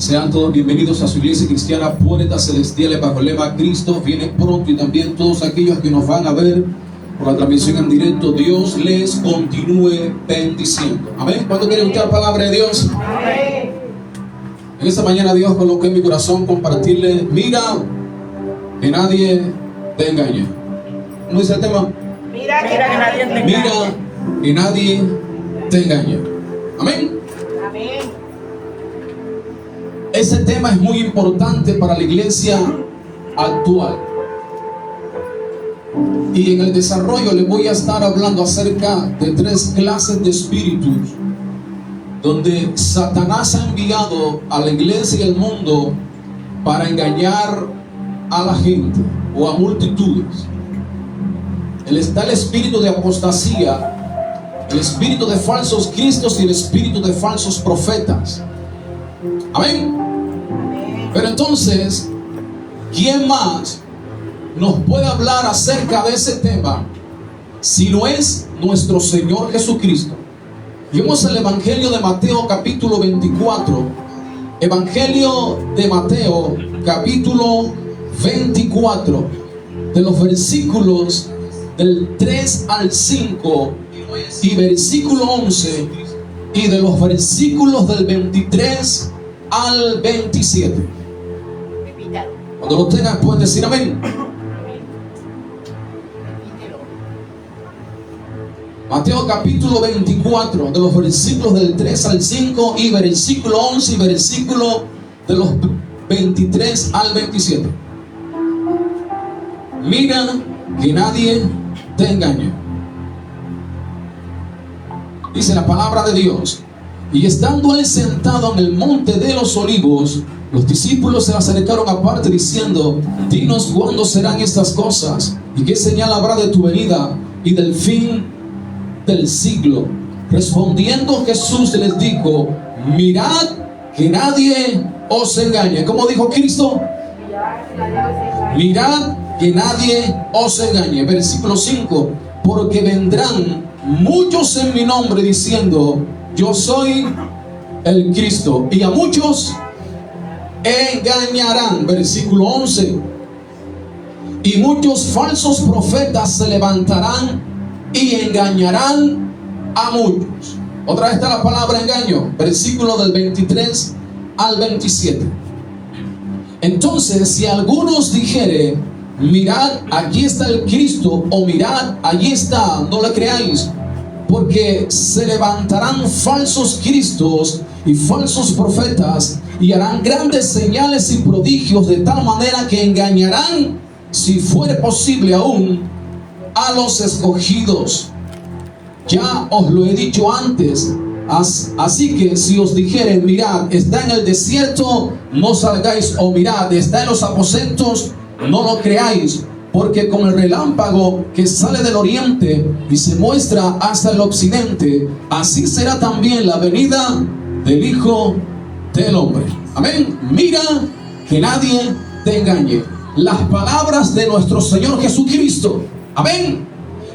Sean todos bienvenidos a su iglesia cristiana Puertas Celestiales bajo el lema Cristo viene pronto, y también todos aquellos que nos van a ver por la transmisión en directo. Dios les continúe bendiciendo. Amén. ¿Cuánto quieren escuchar palabra de Dios? Amén. En esta mañana Dios colocó en mi corazón compartirle: mira que nadie te engañe. ¿Cómo dice el tema? Mira que nadie te engañe. Mira que nadie te engañe. Amén. Amén. Ese tema es muy importante para la iglesia actual. Y en el desarrollo les voy a estar hablando acerca de 3 clases de espíritus donde Satanás ha enviado a la iglesia y al mundo para engañar a la gente o a multitudes. Está el espíritu de apostasía, el espíritu de falsos cristos y el espíritu de falsos profetas. Amén. Pero entonces, ¿quién más nos puede hablar acerca de ese tema si no es nuestro Señor Jesucristo? Vemos el Evangelio de Mateo capítulo 24. Evangelio de Mateo capítulo 24, de los versículos del 3 al 5 y versículo 11, y de los versículos del 23 al 27. Cuando lo tengan pueden decir amén. Mateo capítulo 24, de los versículos del 3 al 5 y versículo 11 y versículo de los 23 al 27. Mira que nadie te engañe. Dice la palabra de Dios: y estando él sentado en el monte de los olivos, los discípulos se acercaron aparte diciendo: dinos cuándo serán estas cosas, y qué señal habrá de tu venida y del fin del siglo. Respondiendo Jesús les dijo: mirad que nadie os engañe. ¿Cómo dijo Cristo? Mirad que nadie os engañe. Versículo 5: porque vendrán muchos en mi nombre diciendo: yo soy el Cristo, y a muchos engañarán. Versículo 11: y muchos falsos profetas se levantarán y engañarán a muchos. Otra vez está la palabra engaño, versículo del 23 al 27. Entonces, si algunos dijere: mirad, aquí está el Cristo, o mirad, allí está, no le creáis, porque se levantarán falsos cristos y falsos profetas, y harán grandes señales y prodigios, de tal manera que engañarán, si fuere posible aún, a los escogidos. Ya os lo he dicho antes. Así que si os dijeren: mirad, está en el desierto, no salgáis, o mirad, está en los aposentos, no lo creáis. Porque como el relámpago que sale del oriente y se muestra hasta el occidente, así será también la venida del Hijo del Hombre. Amén. Mira que nadie te engañe. Las palabras de nuestro Señor Jesucristo. Amén.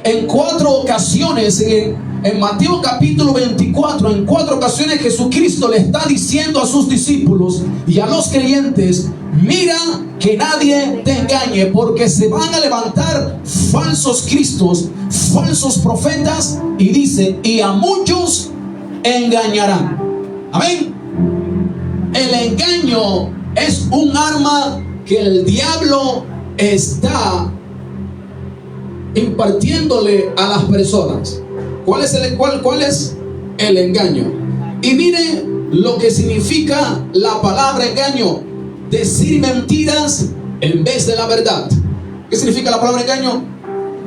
En 4 ocasiones, en Mateo capítulo 24, en 4 ocasiones Jesucristo le está diciendo a sus discípulos y a los creyentes: mira que nadie te engañe, porque se van a levantar falsos cristos, falsos profetas, y dice: y a muchos engañarán. Amén. El engaño es un arma que el diablo está impartiéndole a las personas. ¿Cuál es el engaño? Y mire lo que significa la palabra engaño: decir mentiras en vez de la verdad. ¿Qué significa la palabra engaño?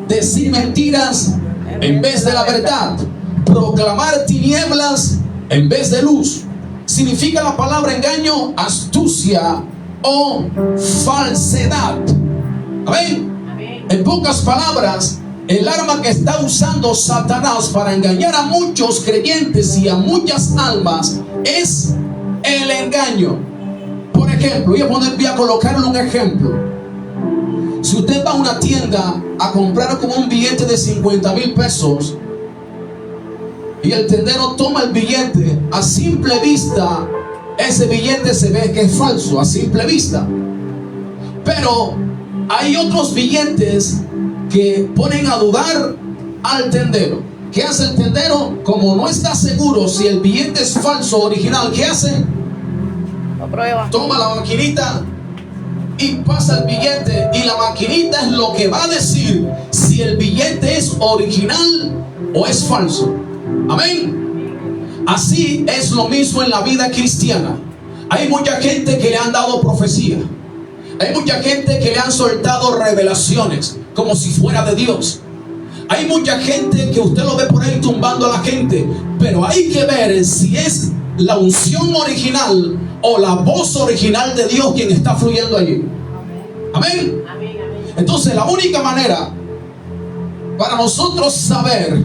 Decir mentiras en vez de la verdad. Proclamar tinieblas en vez de luz. Significa la palabra engaño astucia o falsedad. Amén. En pocas palabras, el arma que está usando Satanás para engañar a muchos creyentes y a muchas almas es el engaño. Por ejemplo, voy a colocarle un ejemplo. Si usted va a una tienda a comprar como un billete de 50,000 pesos y el tendero toma el billete, a simple vista ese billete se ve que es falso a simple vista. Pero hay otros billetes que ponen a dudar al tendero. ¿Qué hace el tendero? Como no está seguro si el billete es falso o original, ¿qué hace? Lo prueba. Toma la maquinita y pasa el billete, y la maquinita es lo que va a decir si el billete es original o es falso. Amén. Así es lo mismo en la vida cristiana. Hay mucha gente que le han dado profecía. Hay mucha gente que le han soltado revelaciones como si fuera de Dios. Hay mucha gente que usted lo ve por ahí tumbando a la gente, pero hay que ver si es la unción original o la voz original de Dios quien está fluyendo allí. Amén. Entonces la única manera para nosotros saber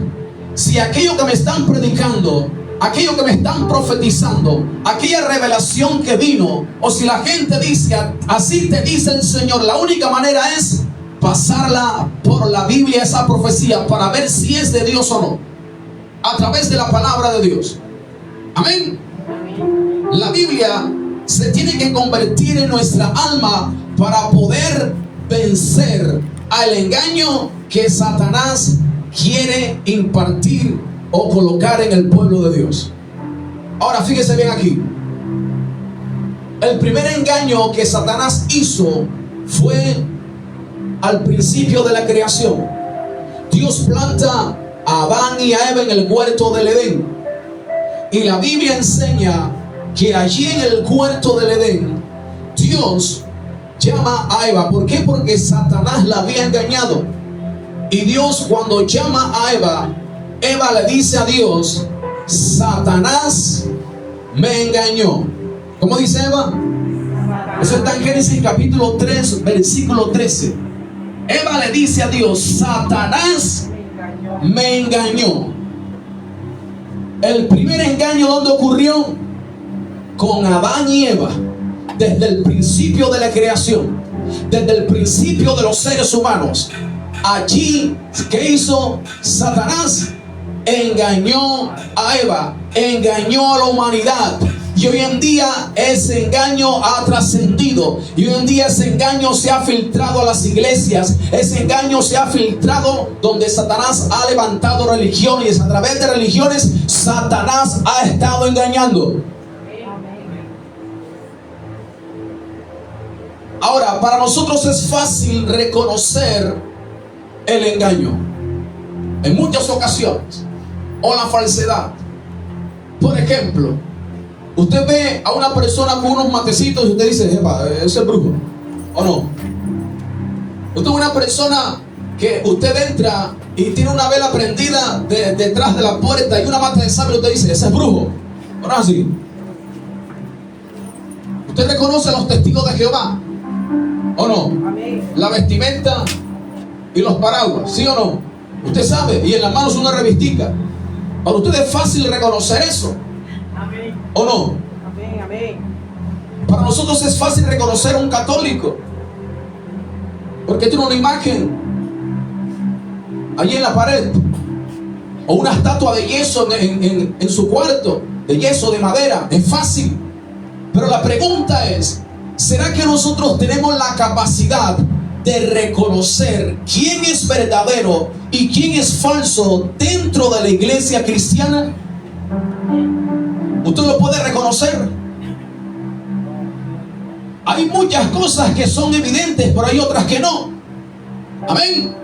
si aquello que me están predicando, aquello que me están profetizando, aquella revelación que vino, o si la gente dice así te dice el Señor, la única manera es pasarla por la Biblia, esa profecía, para ver si es de Dios o no, a través de la palabra de Dios. Amén. La Biblia se tiene que convertir en nuestra alma para poder vencer al engaño que Satanás quiere impartir o colocar en el pueblo de Dios. Ahora fíjese bien aquí. El primer engaño que Satanás hizo fue al principio de la creación. Dios planta a Adán y a Eva en el huerto del Edén. Y la Biblia enseña que allí en el huerto del Edén, Dios llama a Eva. ¿Por qué? Porque Satanás la había engañado. Y Dios, cuando llama a Eva, Eva le dice a Dios: Satanás me engañó. ¿Cómo dice Eva? Eso está en Génesis capítulo 3, versículo 13. Eva le dice a Dios: Satanás me engañó. El primer engaño, ¿dónde ocurrió? Con Adán y Eva. Desde el principio de la creación, desde el principio de los seres humanos. Allí, ¿qué hizo Satanás? Engañó a Eva, engañó a la humanidad. Y hoy en día ese engaño ha trascendido. Y hoy en día ese engaño se ha filtrado a las iglesias. Ese engaño se ha filtrado donde Satanás ha levantado religiones. A través de religiones Satanás ha estado engañando. Ahora, para nosotros es fácil reconocer el engaño en muchas ocasiones, o la falsedad. Por ejemplo, usted ve a una persona con unos matecitos y usted dice: "Epa, ese es brujo", ¿o no? Usted ve una persona que usted entra y tiene una vela prendida detrás de la puerta y una mata de sable, y usted dice: "Ese es brujo", ¿o no es así? Usted reconoce a los testigos de Jehová, ¿o no? Amén. La vestimenta y los paraguas, ¿sí o no? Usted sabe, y en las manos una revistica. Para usted es fácil reconocer eso, Amén. ¿o no? Amén. Amén. Para nosotros es fácil reconocer a un católico, porque tiene una imagen allí en la pared, o una estatua de yeso en su cuarto, de yeso, de madera. Es fácil. Pero la pregunta es: ¿será que nosotros tenemos la capacidad de reconocer quién es verdadero y quién es falso dentro de la iglesia cristiana? ¿Usted lo puede reconocer? Hay muchas cosas que son evidentes, pero hay otras que no. Amén.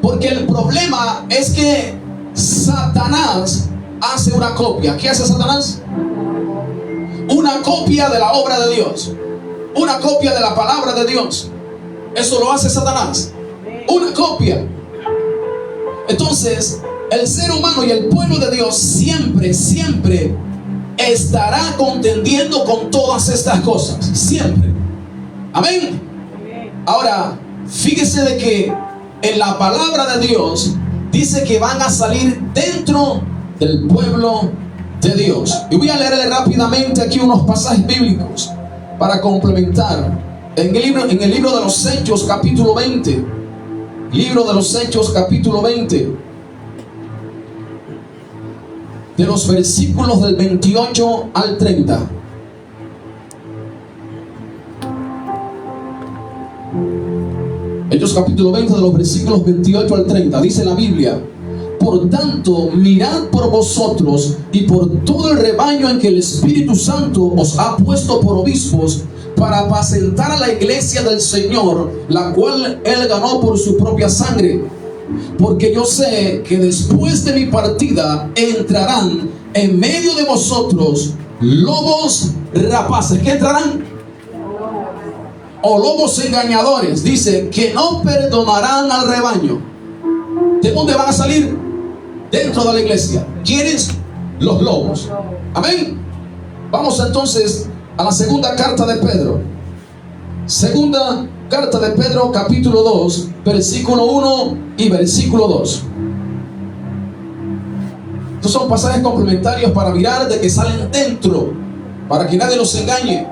Porque el problema es que Satanás hace una copia. ¿Qué hace Satanás? Una copia de la obra de Dios, una copia de la palabra de Dios. Eso lo hace Satanás, una copia. Entonces, el ser humano y el pueblo de Dios siempre estará contendiendo con todas estas cosas, siempre. Amén. Ahora, fíjese de que en la palabra de Dios dice que van a salir dentro del pueblo de Dios. Y voy a leerle rápidamente aquí unos pasajes bíblicos para complementar. En el libro de los Hechos, capítulo 20. Libro de los Hechos, capítulo 20. De los versículos del 28 al 30. Hechos capítulo 20 de los versículos 28 al 30. Dice la Biblia: por tanto, mirad por vosotros y por todo el rebaño en que el Espíritu Santo os ha puesto por obispos, para apacentar a la iglesia del Señor, la cual Él ganó por su propia sangre. Porque yo sé que después de mi partida entrarán en medio de vosotros lobos rapaces. ¿Qué entrarán? O lobos engañadores. Dice que no perdonarán al rebaño. ¿De dónde van a salir? Dentro de la iglesia. ¿Quiénes? Los lobos. Amén. Vamos entonces a la segunda carta de Pedro. Segunda carta de Pedro, capítulo 2, versículo 1 y versículo 2. Estos son pasajes complementarios para mirar de que salen dentro, para que nadie los engañe.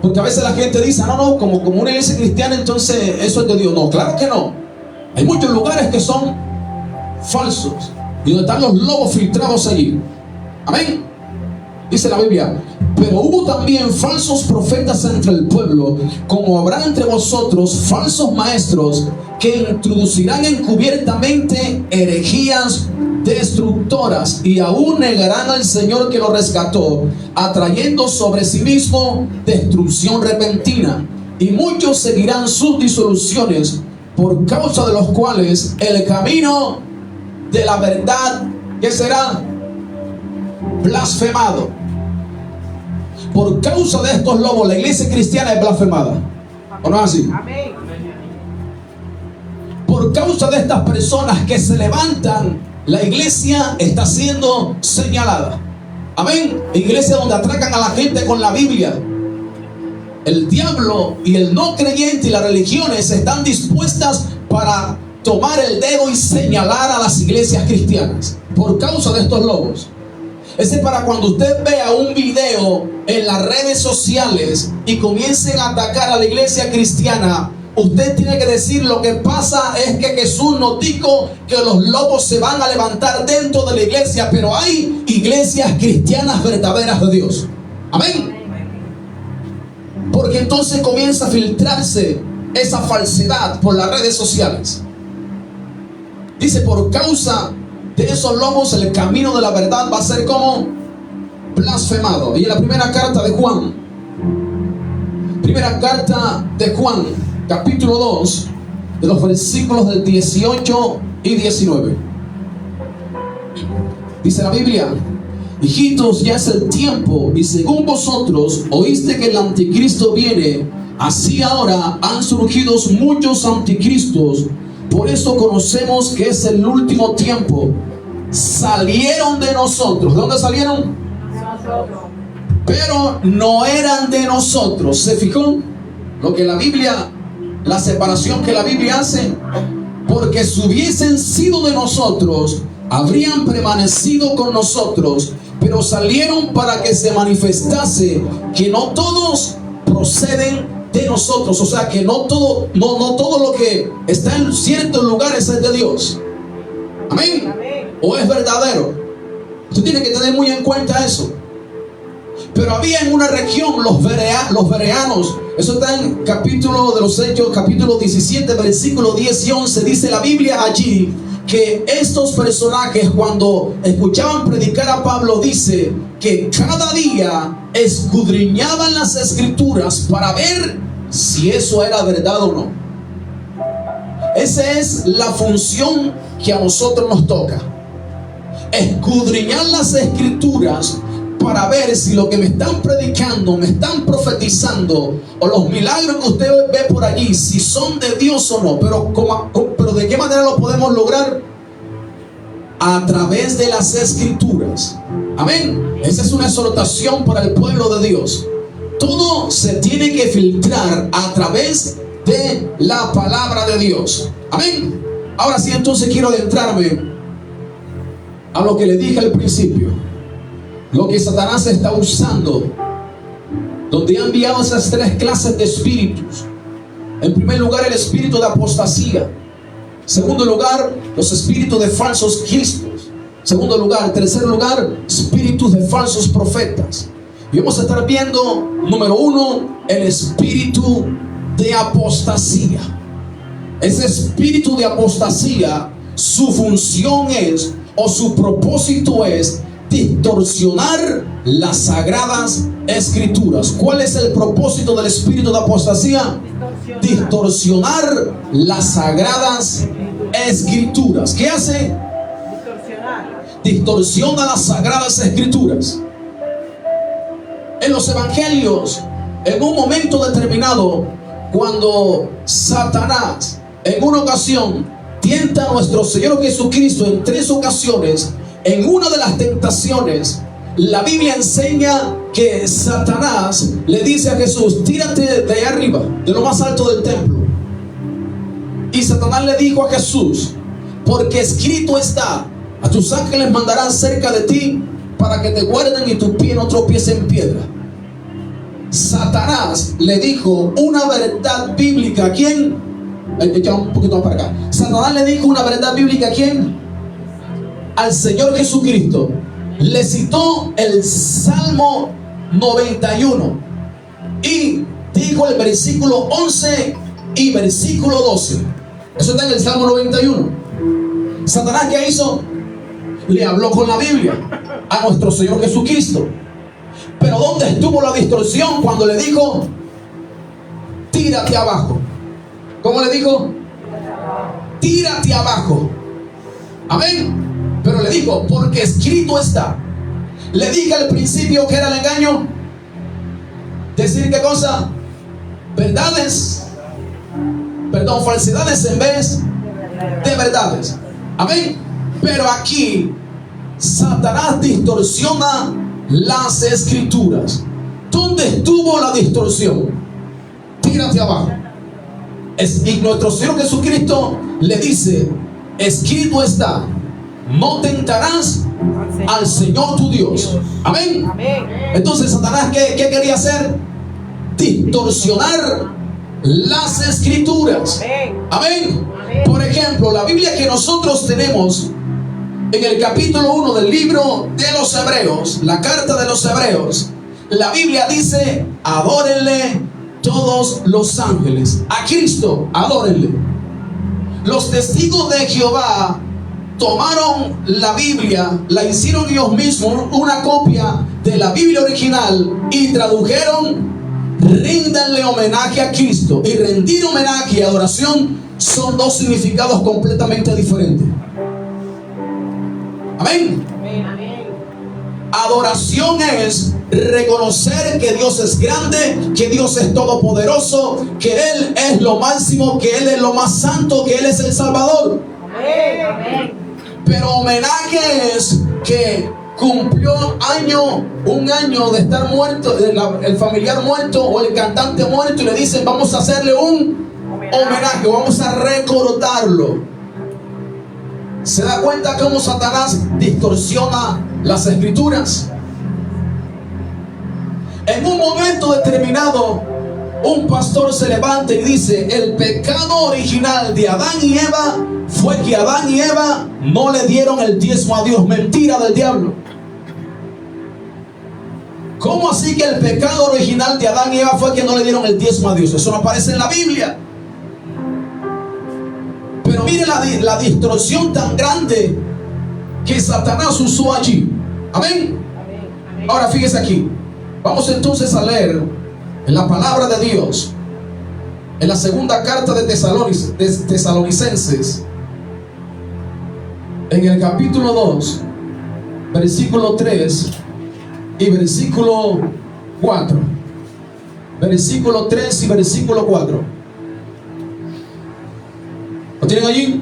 Porque a veces la gente dice: no, como una iglesia cristiana, entonces eso es de Dios. No, claro que no. Hay muchos lugares que son falsos y donde están los lobos filtrados allí. Amén. Dice la Biblia: pero hubo también falsos profetas entre el pueblo, como habrá entre vosotros falsos maestros, que introducirán encubiertamente herejías destructoras, y aún negarán al Señor que lo rescató, atrayendo sobre sí mismo destrucción repentina. Y muchos seguirán sus disoluciones, por causa de los cuales el camino de la verdad, ¿qué será? Blasfemado. Por causa de estos lobos, la iglesia cristiana es blasfemada. ¿O no es así? Amén. Por causa de estas personas que se levantan, la iglesia está siendo señalada. Amén. Iglesia donde atracan a la gente con la Biblia. El diablo y el no creyente y las religiones están dispuestas para tomar el dedo y señalar a las iglesias cristianas por causa de estos lobos. Ese es para cuando usted vea un video en las redes sociales y comiencen a atacar a la iglesia cristiana, usted tiene que decir: lo que pasa es que Jesús nos dijo que los lobos se van a levantar dentro de la iglesia, pero hay iglesias cristianas verdaderas de Dios. Amén. Porque entonces comienza a filtrarse esa falsedad por las redes sociales. Dice: por causa de esos lobos el camino de la verdad va a ser como blasfemado. Y en la primera carta de Juan, capítulo 2, de los versículos del 18 y 19, dice la Biblia: hijitos, ya es el tiempo, y según vosotros oíste que el anticristo viene, así ahora han surgido muchos anticristos. Por eso conocemos que es el último tiempo. Salieron de nosotros. ¿De dónde salieron? Nosotros. Pero no eran de nosotros. ¿Se fijó? Lo que la Biblia, la separación que la Biblia hace. Porque si hubiesen sido de nosotros, habrían permanecido con nosotros. Pero salieron para que se manifestase que no todos proceden de nosotros. O sea, que no todo lo que está en ciertos lugares es de Dios. Amén. Amén. O es verdadero. Usted tiene que tener muy en cuenta eso. Pero había en una región los bereanos. Eso está en capítulo de los Hechos, capítulo 17, versículos 10 y 11. Dice la Biblia allí que estos personajes, cuando escuchaban predicar a Pablo, dice que cada día escudriñaban las escrituras para ver si eso era verdad o no. Esa es la función que a nosotros nos toca: escudriñar las escrituras para ver si lo que me están predicando, me están profetizando, o los milagros que usted ve por allí, si son de Dios o no. Pero ¿de qué manera lo podemos lograr? A través de las escrituras. Amén. Esa es una exhortación para el pueblo de Dios. Todo se tiene que filtrar a través de la palabra de Dios. Amén. Ahora sí, entonces quiero adentrarme a lo que le dije al principio. Lo que Satanás está usando, donde ha enviado esas tres clases de espíritus. En primer lugar, el espíritu de apostasía. Segundo lugar, los espíritus de falsos cristos. Segundo lugar, tercer lugar, espíritus de falsos profetas. Y vamos a estar viendo, número uno, el espíritu de apostasía. ese espíritu de apostasía, su función es, o su propósito es, distorsionar las sagradas escrituras. ¿Cuál es el propósito del espíritu de apostasía? Distorsionar las sagradas escrituras. ¿Qué hace? Distorsiona las sagradas escrituras. En los evangelios, en un momento determinado, cuando Satanás en una ocasión tienta a nuestro Señor Jesucristo en 3 ocasiones, en una de las tentaciones, la Biblia enseña que Satanás le dice a Jesús: tírate de ahí arriba, de lo más alto del templo. Y Satanás le dijo a Jesús: porque escrito está, a tus ángeles mandarán cerca de ti para que te guarden y tu pie no tropiece en piedra. Satanás le dijo una verdad bíblica. ¿A quién? Echa un poquito más para acá. Satanás le dijo una verdad bíblica. ¿A quién? Al Señor Jesucristo. Le citó el Salmo 91 y dijo el versículo 11 y versículo 12. Eso está en el Salmo 91. Satanás, ¿qué hizo? Le habló con la Biblia a nuestro Señor Jesucristo. Pero ¿dónde estuvo la distorsión cuando le dijo: tírate abajo? ¿Cómo le dijo? Tírate abajo. Amén. Pero le dijo: porque escrito está. Le dije al principio que era el engaño. Decir qué cosa? Verdades. Perdón, falsedades en vez de verdades. Amén. Pero aquí Satanás distorsiona las escrituras. ¿Dónde estuvo la distorsión? Tírate abajo. Y nuestro Señor Jesucristo le dice: escrito está, no tentarás al Señor tu Dios. Amén. Entonces Satanás, ¿qué quería hacer? Distorsionar las escrituras. Amén. Por ejemplo, la Biblia que nosotros tenemos en el capítulo 1 del libro de los Hebreos, la carta de los Hebreos, la Biblia dice: adórenle todos los ángeles. A Cristo adórenle. Los testigos de Jehová tomaron la Biblia, la hicieron ellos mismos una copia de la Biblia original y tradujeron: ríndanle homenaje a Cristo. Y rendir homenaje y adoración son 2 significados completamente diferentes. Amén. Adoración es reconocer que Dios es grande, que Dios es todopoderoso, que Él es lo máximo, que Él es lo más santo, que Él es el Salvador. Amén. Pero homenaje es que cumplió un año de estar muerto, el familiar muerto o el cantante muerto, y le dicen: vamos a hacerle un homenaje, vamos a recordarlo. ¿Se da cuenta cómo Satanás distorsiona las escrituras? En un momento determinado, un pastor se levanta y dice: el pecado original de Adán y Eva fue que Adán y Eva no le dieron el diezmo a Dios. Mentira del diablo. ¿Cómo así que el pecado original de Adán y Eva fue que no le dieron el diezmo a Dios? Eso no aparece en la Biblia. Pero mire la distorsión tan grande que Satanás usó allí. Amén. Ahora fíjese aquí. Vamos entonces a leer en la palabra de Dios, en la segunda carta de Tesalonicenses, en el capítulo 2, versículo 3 y versículo 4. Versículo 3 y versículo 4. ¿Lo tienen allí?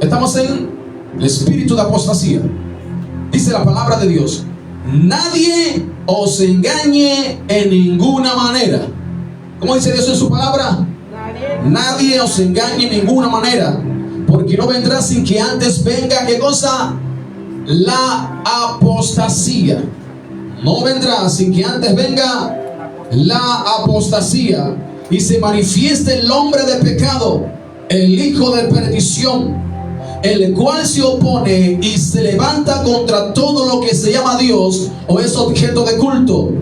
Estamos en el espíritu de apostasía. Dice la palabra de Dios: nadie os engañe en ninguna manera. ¿Cómo dice Dios en su palabra? Nadie os engañe en ninguna manera, porque no vendrá sin que antes venga, ¿qué cosa? La apostasía. No vendrá sin que antes venga la apostasía y se manifieste el hombre de pecado, el hijo de perdición, el cual se opone y se levanta contra todo lo que se llama Dios o es objeto de culto,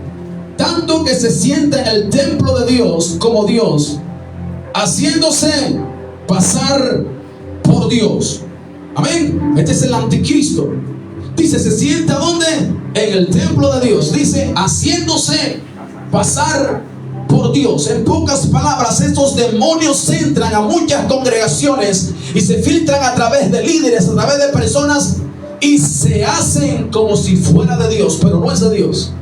tanto que se sienta en el templo de Dios como Dios, haciéndose pasar por Dios. Amén. Este es el anticristo. Dice, se sienta ¿dónde? En el templo de Dios. Dice, haciéndose pasar por Dios. En pocas palabras, estos demonios entran a muchas congregaciones y se filtran a través de líderes, a través de personas, y se hacen como si fuera de Dios, pero no es de Dios.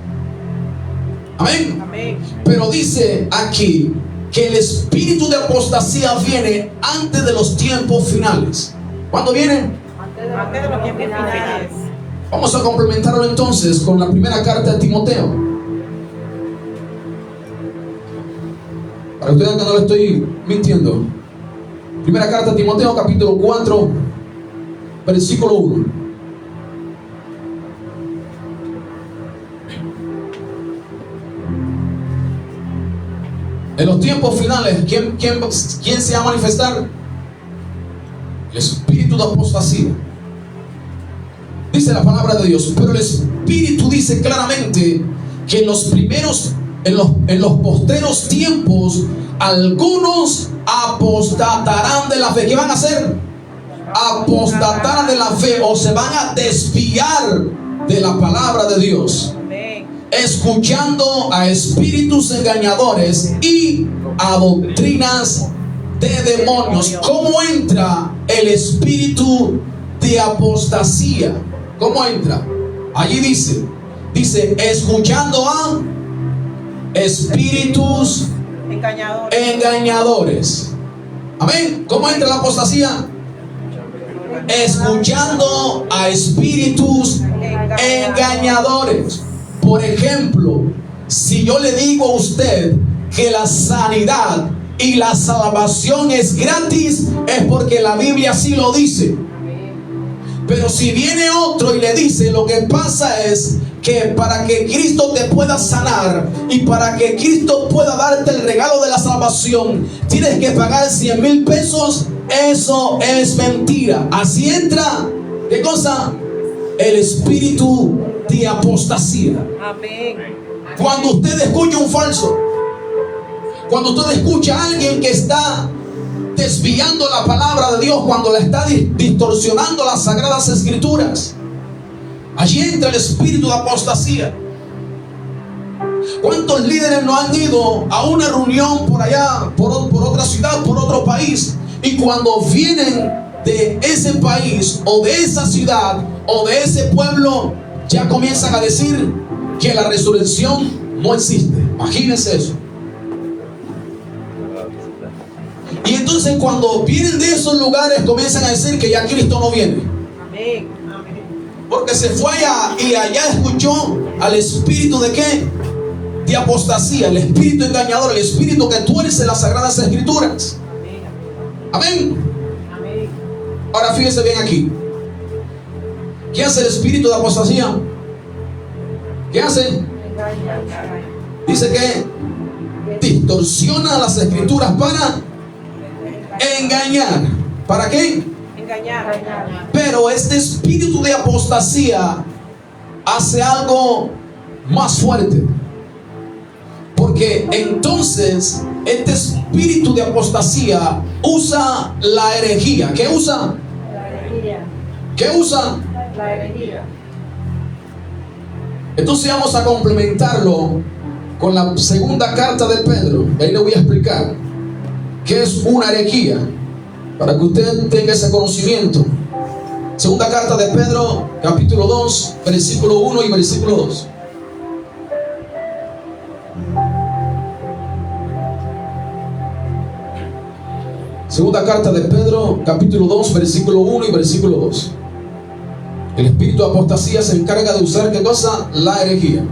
Amén. Amén. Pero dice aquí que el espíritu de apostasía viene antes de los tiempos finales. ¿Cuándo viene? Antes de los tiempos finales. Vamos a complementarlo entonces con la primera carta de Timoteo. Para que ustedes vean que no le estoy mintiendo. Primera carta de Timoteo, capítulo 4, versículo 1. En los tiempos finales, ¿quién se va a manifestar? El espíritu de apostasía. Dice la palabra de Dios, pero el espíritu dice claramente que en los primeros, en los posteros tiempos, algunos apostatarán de la fe. ¿Qué van a hacer? Apostatarán de la fe, o se van a desviar de la palabra de Dios, escuchando a espíritus engañadores y a doctrinas de demonios. ¿Cómo entra el espíritu de apostasía? ¿Cómo entra? Allí dice escuchando a espíritus engañadores. Amén. ¿Cómo entra la apostasía? Escuchando a espíritus engañadores. Por ejemplo, si yo le digo a usted que la sanidad y la salvación es gratis, es porque la Biblia así lo dice. Pero si viene otro y le dice, lo que pasa es que para que Cristo te pueda sanar y para que Cristo pueda darte el regalo de la salvación, tienes que pagar 100,000 pesos, eso es mentira. Así entra, ¿qué cosa? El espíritu de apostasía. Amén. Cuando usted escucha un falso, cuando usted escucha a alguien que está desviando la palabra de Dios, cuando la está distorsionando las sagradas escrituras, allí entra el espíritu de apostasía. ¿Cuántos líderes no han ido a una reunión por allá, por otra ciudad, por otro país, y cuando vienen de ese país o de esa ciudad o de ese pueblo, ya comienzan a decir que la resurrección no existe? Imagínense eso. Y entonces cuando vienen de esos lugares comienzan a decir que ya Cristo no viene. Amén. Porque se fue allá y allá escuchó al espíritu de ¿qué? De apostasía, el espíritu engañador, el espíritu que tuerce las sagradas escrituras. Amén. Amén. Ahora fíjense bien aquí. ¿Qué hace el espíritu de apostasía? ¿Qué hace? Dice que distorsiona las escrituras para engañar. ¿Para qué? Engañar. Pero este espíritu de apostasía hace algo más fuerte. Porque entonces este espíritu de apostasía usa la herejía. ¿Qué usa? La herejía. ¿Qué usa? La herejía. Entonces vamos a complementarlo con la segunda carta de Pedro. Y ahí le voy a explicar qué es una herejía, para que usted tenga ese conocimiento. Segunda carta de Pedro, capítulo 2, versículo 1 y versículo 2. Segunda carta de Pedro, capítulo 2, versículo 1 y versículo 2. El espíritu de apostasía se encarga de usar ¿qué cosa? La herejía.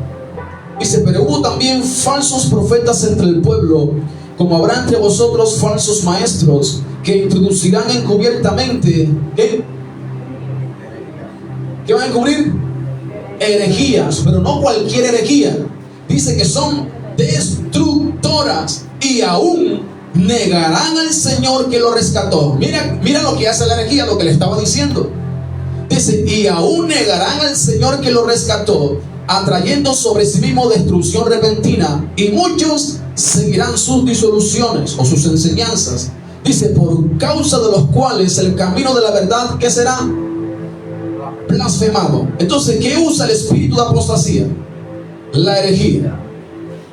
Dice, pero hubo también falsos profetas entre el pueblo, como habrá entre vosotros falsos maestros, que introducirán encubiertamente ¿qué? ¿Qué van a encubrir? Herejías, pero no cualquier herejía. Dice que son destructoras y aún negarán al Señor que lo rescató. Mira lo que hace la herejía, lo que le estaba diciendo. Dice, y aún negarán al Señor que lo rescató, atrayendo sobre sí mismo destrucción repentina, y muchos seguirán sus disoluciones o sus enseñanzas. Dice, por causa de los cuales el camino de la verdad, ¿qué será? Blasfemado. Entonces, ¿qué usa el espíritu de apostasía? La herejía.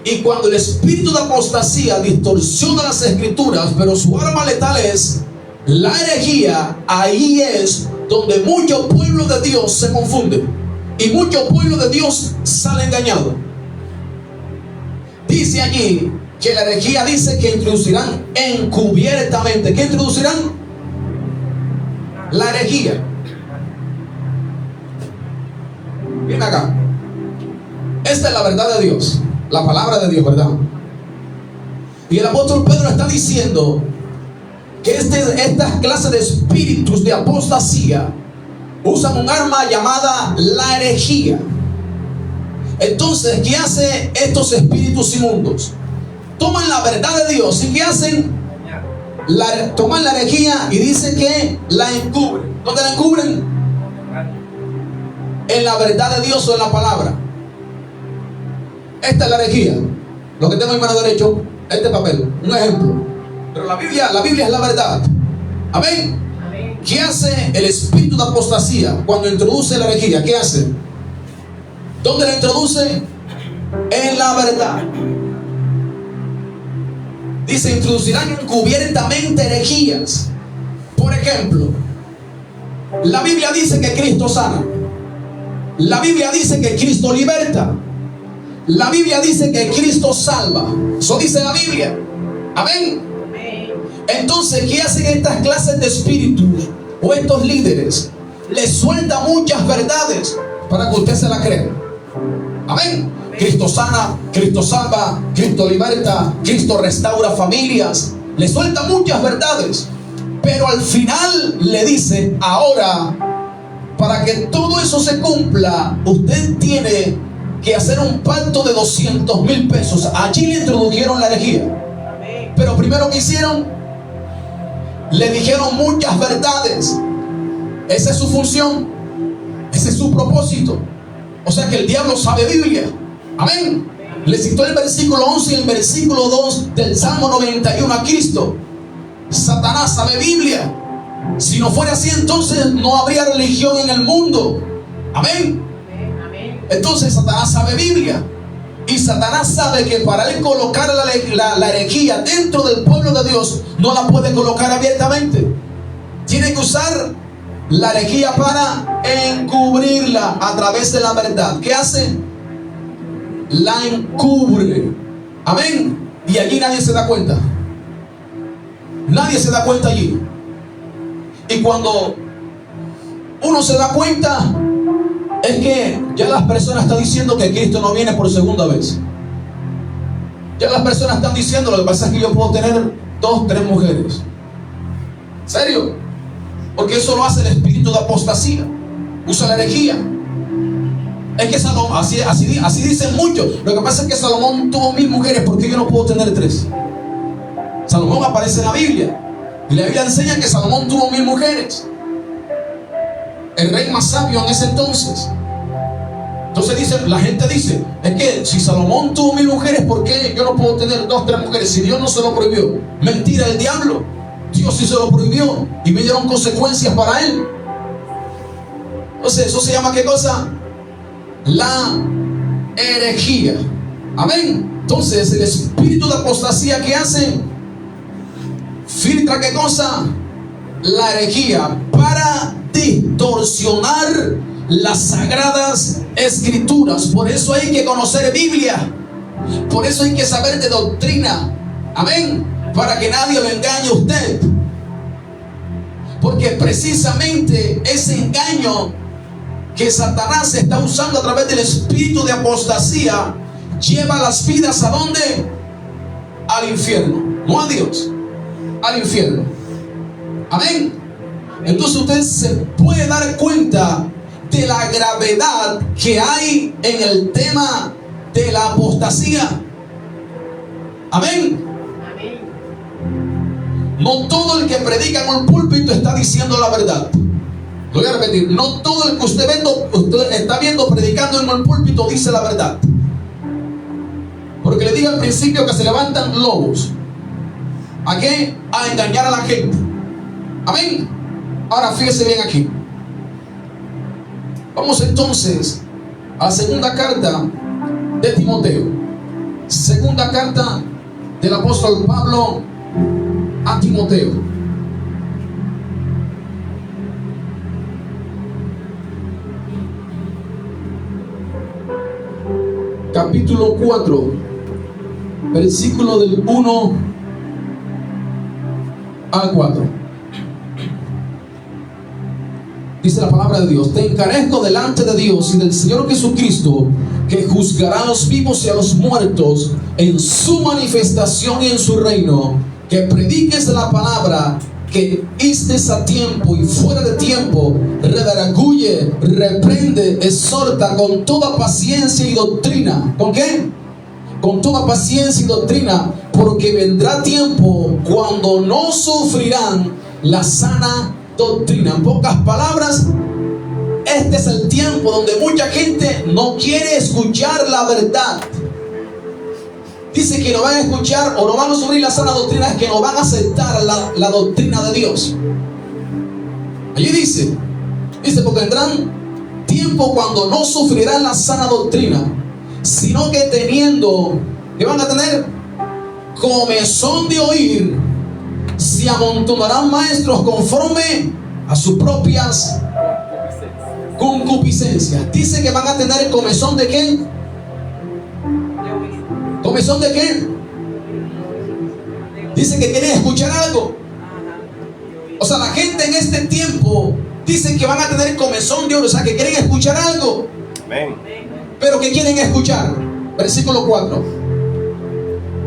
Y cuando el espíritu de apostasía distorsiona las escrituras, pero su arma letal es la herejía, ahí es donde mucho pueblo de Dios se confunde y mucho pueblo de Dios sale engañado. Dice allí que la herejía dice que introducirán encubiertamente. ¿Qué introducirán? La herejía. Ven acá. Esta es la verdad de Dios, la palabra de Dios, ¿verdad? Y el apóstol Pedro está diciendo que estas clases de espíritus de apostasía usan un arma llamada la herejía. Entonces, ¿qué hacen estos espíritus inmundos? Toman la verdad de Dios y ¿qué hacen? Toman la herejía y dicen que la encubren. ¿Dónde la encubren? En la verdad de Dios o en la palabra. Esta es la herejía. Lo que tengo en mano derecho, este papel, un ejemplo. Pero la Biblia es la verdad. Amén. ¿Qué hace el espíritu de apostasía cuando introduce la herejía? ¿Qué hace? ¿Dónde la introduce? En la verdad. Dice, introducirán encubiertamente herejías. Por ejemplo, la Biblia dice que Cristo sana. La Biblia dice que Cristo liberta. La Biblia dice que Cristo salva. Eso dice la Biblia. Amén. Entonces, ¿qué hacen estas clases de espíritus o estos líderes? Les sueltan muchas verdades para que usted se la crea. Amén. Cristo sana, Cristo salva, Cristo liberta, Cristo restaura familias. Le suelta muchas verdades, pero al final le dice, ahora, para que todo eso se cumpla, usted tiene que hacer un pacto de 200,000 pesos. Allí le introdujeron la herejía. Pero primero que hicieron, le dijeron muchas verdades. Esa es su función, ese es su propósito. O sea que el diablo sabe Biblia. Amén. Le citó el versículo 11 y el versículo 2 del Salmo 91 a Cristo. Satanás sabe Biblia. Si no fuera así, entonces no habría religión en el mundo. Amén. Entonces Satanás sabe Biblia. Y Satanás sabe que para él colocar la herejía dentro del pueblo de Dios, no la puede colocar abiertamente. Tiene que usar la herejía para encubrirla a través de la verdad. ¿Qué hace? La encubre. Amén. Y allí nadie se da cuenta. Nadie se da cuenta allí. Y cuando uno se da cuenta, es que ya las personas están diciendo que Cristo no viene por segunda vez. Ya las personas están diciendo, lo que pasa es que yo puedo tener 2, 3 mujeres. ¿Serio? Porque eso lo hace el espíritu de apostasía. Usa la herejía. Es que Salomón, así dicen muchos. Lo que pasa es que Salomón tuvo 1000 mujeres, ¿por qué yo no puedo tener 3? Salomón aparece en la Biblia. Y la Biblia enseña que Salomón tuvo 1000 mujeres. El rey más sabio en ese entonces. Entonces la gente dice, es que si Salomón tuvo 1000 mujeres, ¿por qué yo no puedo tener 2, 3 mujeres? Si Dios no se lo prohibió. Mentira del diablo. Dios sí se lo prohibió y me dieron consecuencias para él. Entonces eso se llama, ¿qué cosa? La herejía. Amén. Entonces el espíritu de apostasía, ¿qué hace? Filtra, ¿qué cosa? La herejía para distorsionar las sagradas escrituras. Por eso hay que conocer Biblia. Por eso hay que saber de doctrina. Amén. Para que nadie lo engañe a usted. Porque precisamente ese engaño que Satanás está usando a través del espíritu de apostasía lleva las vidas ¿a dónde? Al infierno. No a Dios, al infierno. Amén. Entonces usted se puede dar cuenta de la gravedad que hay en el tema de la apostasía. Amén. No todo el que predica en un púlpito está diciendo la verdad. Lo voy a repetir, no todo el que usted está viendo predicando en el púlpito dice la verdad. Porque le dije al principio que se levantan lobos. ¿A qué? A engañar a la gente. Amén. Ahora fíjese bien aquí. Vamos entonces a la segunda carta de Timoteo. Segunda carta del apóstol Pablo a Timoteo. Capítulo 4, versículo del 1 al 4. Dice la palabra de Dios: te encarezco delante de Dios y del Señor Jesucristo, que juzgará a los vivos y a los muertos en su manifestación y en su reino, que prediques la palabra, que estés a tiempo y fuera de tiempo, redarguye, reprende, exhorta con toda paciencia y doctrina. ¿Con qué? Con toda paciencia y doctrina, porque vendrá tiempo cuando no sufrirán la sana doctrina. En pocas palabras, este es el tiempo donde mucha gente no quiere escuchar la verdad. Dice que no van a escuchar o no van a sufrir la sana doctrina, es que no van a aceptar la doctrina de Dios. Allí dice porque vendrán tiempo cuando no sufrirán la sana doctrina, sino que teniendo, que van a tener comezón de oír, se amontonarán maestros conforme a sus propias concupiscencias. Dice que van a tener comezón de qué. ¿Comezón de qué? Dice que quieren escuchar algo. O sea, la gente en este tiempo dice que van a tener comezón de oír, o sea, que quieren escuchar algo. Amén. Pero que quieren escuchar. Versículo 4.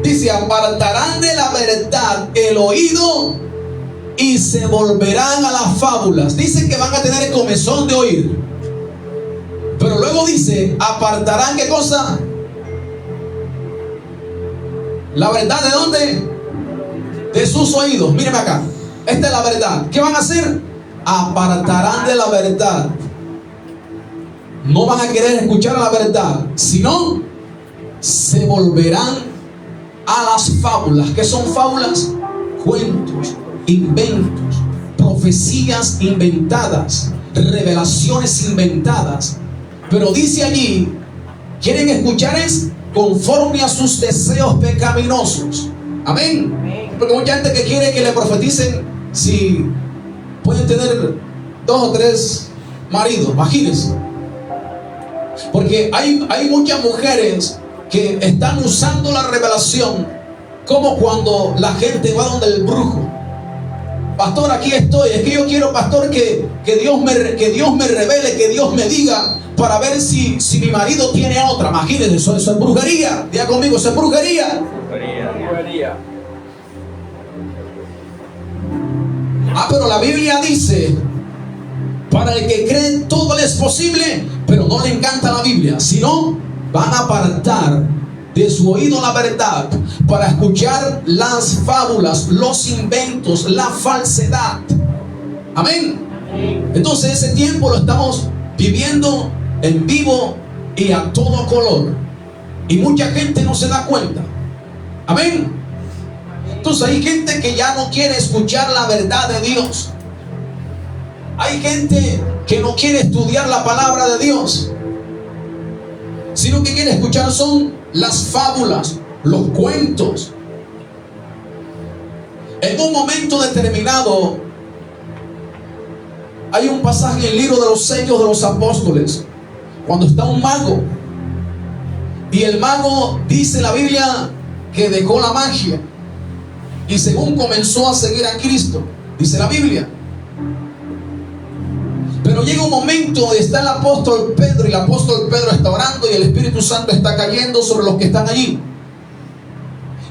Dice: apartarán de la verdad el oído y se volverán a las fábulas. Dice que van a tener comezón de oír. Pero luego dice: apartarán, ¿qué cosa? La verdad, ¿de dónde? De sus oídos. Míreme acá. Esta es la verdad. ¿Qué van a hacer? Apartarán de la verdad. No van a querer escuchar la verdad, sino se volverán a las fábulas. ¿Qué son fábulas? Cuentos, inventos, profecías inventadas, revelaciones inventadas. Pero dice allí, quieren escuchar es conforme a sus deseos pecaminosos. Amén. Porque mucha gente que quiere que le profeticen si pueden tener 2 o 3 maridos, imagínense. Porque hay muchas mujeres que están usando la revelación como cuando la gente va donde el brujo. Pastor, aquí estoy. Es que yo quiero, pastor, que Dios me revele, que Dios me diga, para ver si mi marido tiene otra. Imagínense, eso es brujería. Diga conmigo, eso es brujería. Brujería. Pero la Biblia dice: para el que cree todo le es posible. Pero no le encanta la Biblia, sino van a apartar de su oído la verdad para escuchar las fábulas, los inventos, la falsedad. Amén. Entonces ese tiempo lo estamos viviendo en vivo y a todo color, y mucha gente no se da cuenta. Amén. Entonces hay gente que ya no quiere escuchar la verdad de Dios. Hay gente que no quiere estudiar la palabra de Dios, sino que quiere escuchar son las fábulas, los cuentos. En un momento determinado hay un pasaje en el libro de los Hechos de los Apóstoles, cuando está un mago, y el mago, dice la Biblia, que dejó la magia y según comenzó a seguir a Cristo, dice la Biblia. Pero llega un momento donde está el apóstol Pedro, y el apóstol Pedro está orando y el Espíritu Santo está cayendo sobre los que están allí.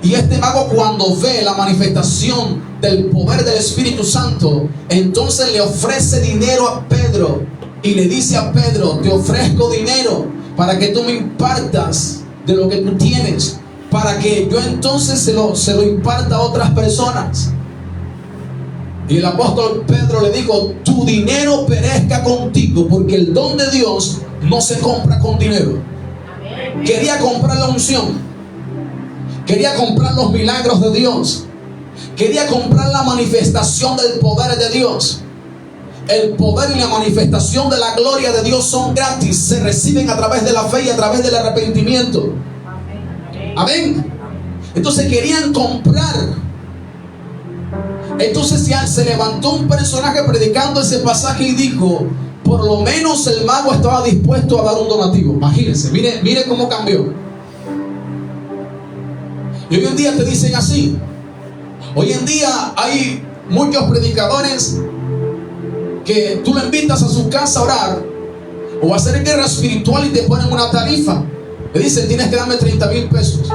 Y este mago, cuando ve la manifestación del poder del Espíritu Santo, entonces le ofrece dinero a Pedro y le dice a Pedro: te ofrezco dinero para que tú me impartas de lo que tú tienes, para que yo entonces se lo imparta a otras personas. Y el apóstol Pedro le dijo: tu dinero perezca contigo, porque el don de Dios no se compra con dinero. Quería comprar la unción, quería comprar los milagros de Dios, quería comprar la manifestación del poder de Dios. El poder y la manifestación de la gloria de Dios son gratis, se reciben a través de la fe y a través del arrepentimiento. Amén. Entonces querían comprar. Entonces ya se levantó un personaje predicando ese pasaje y dijo: por lo menos el mago estaba dispuesto a dar un donativo. Imagínense, mire cómo cambió. Y hoy en día te dicen así. Hoy en día hay muchos predicadores que tú lo invitas a su casa a orar o a hacer guerra espiritual y te ponen una tarifa. Le dicen: tienes que darme 30,000 pesos.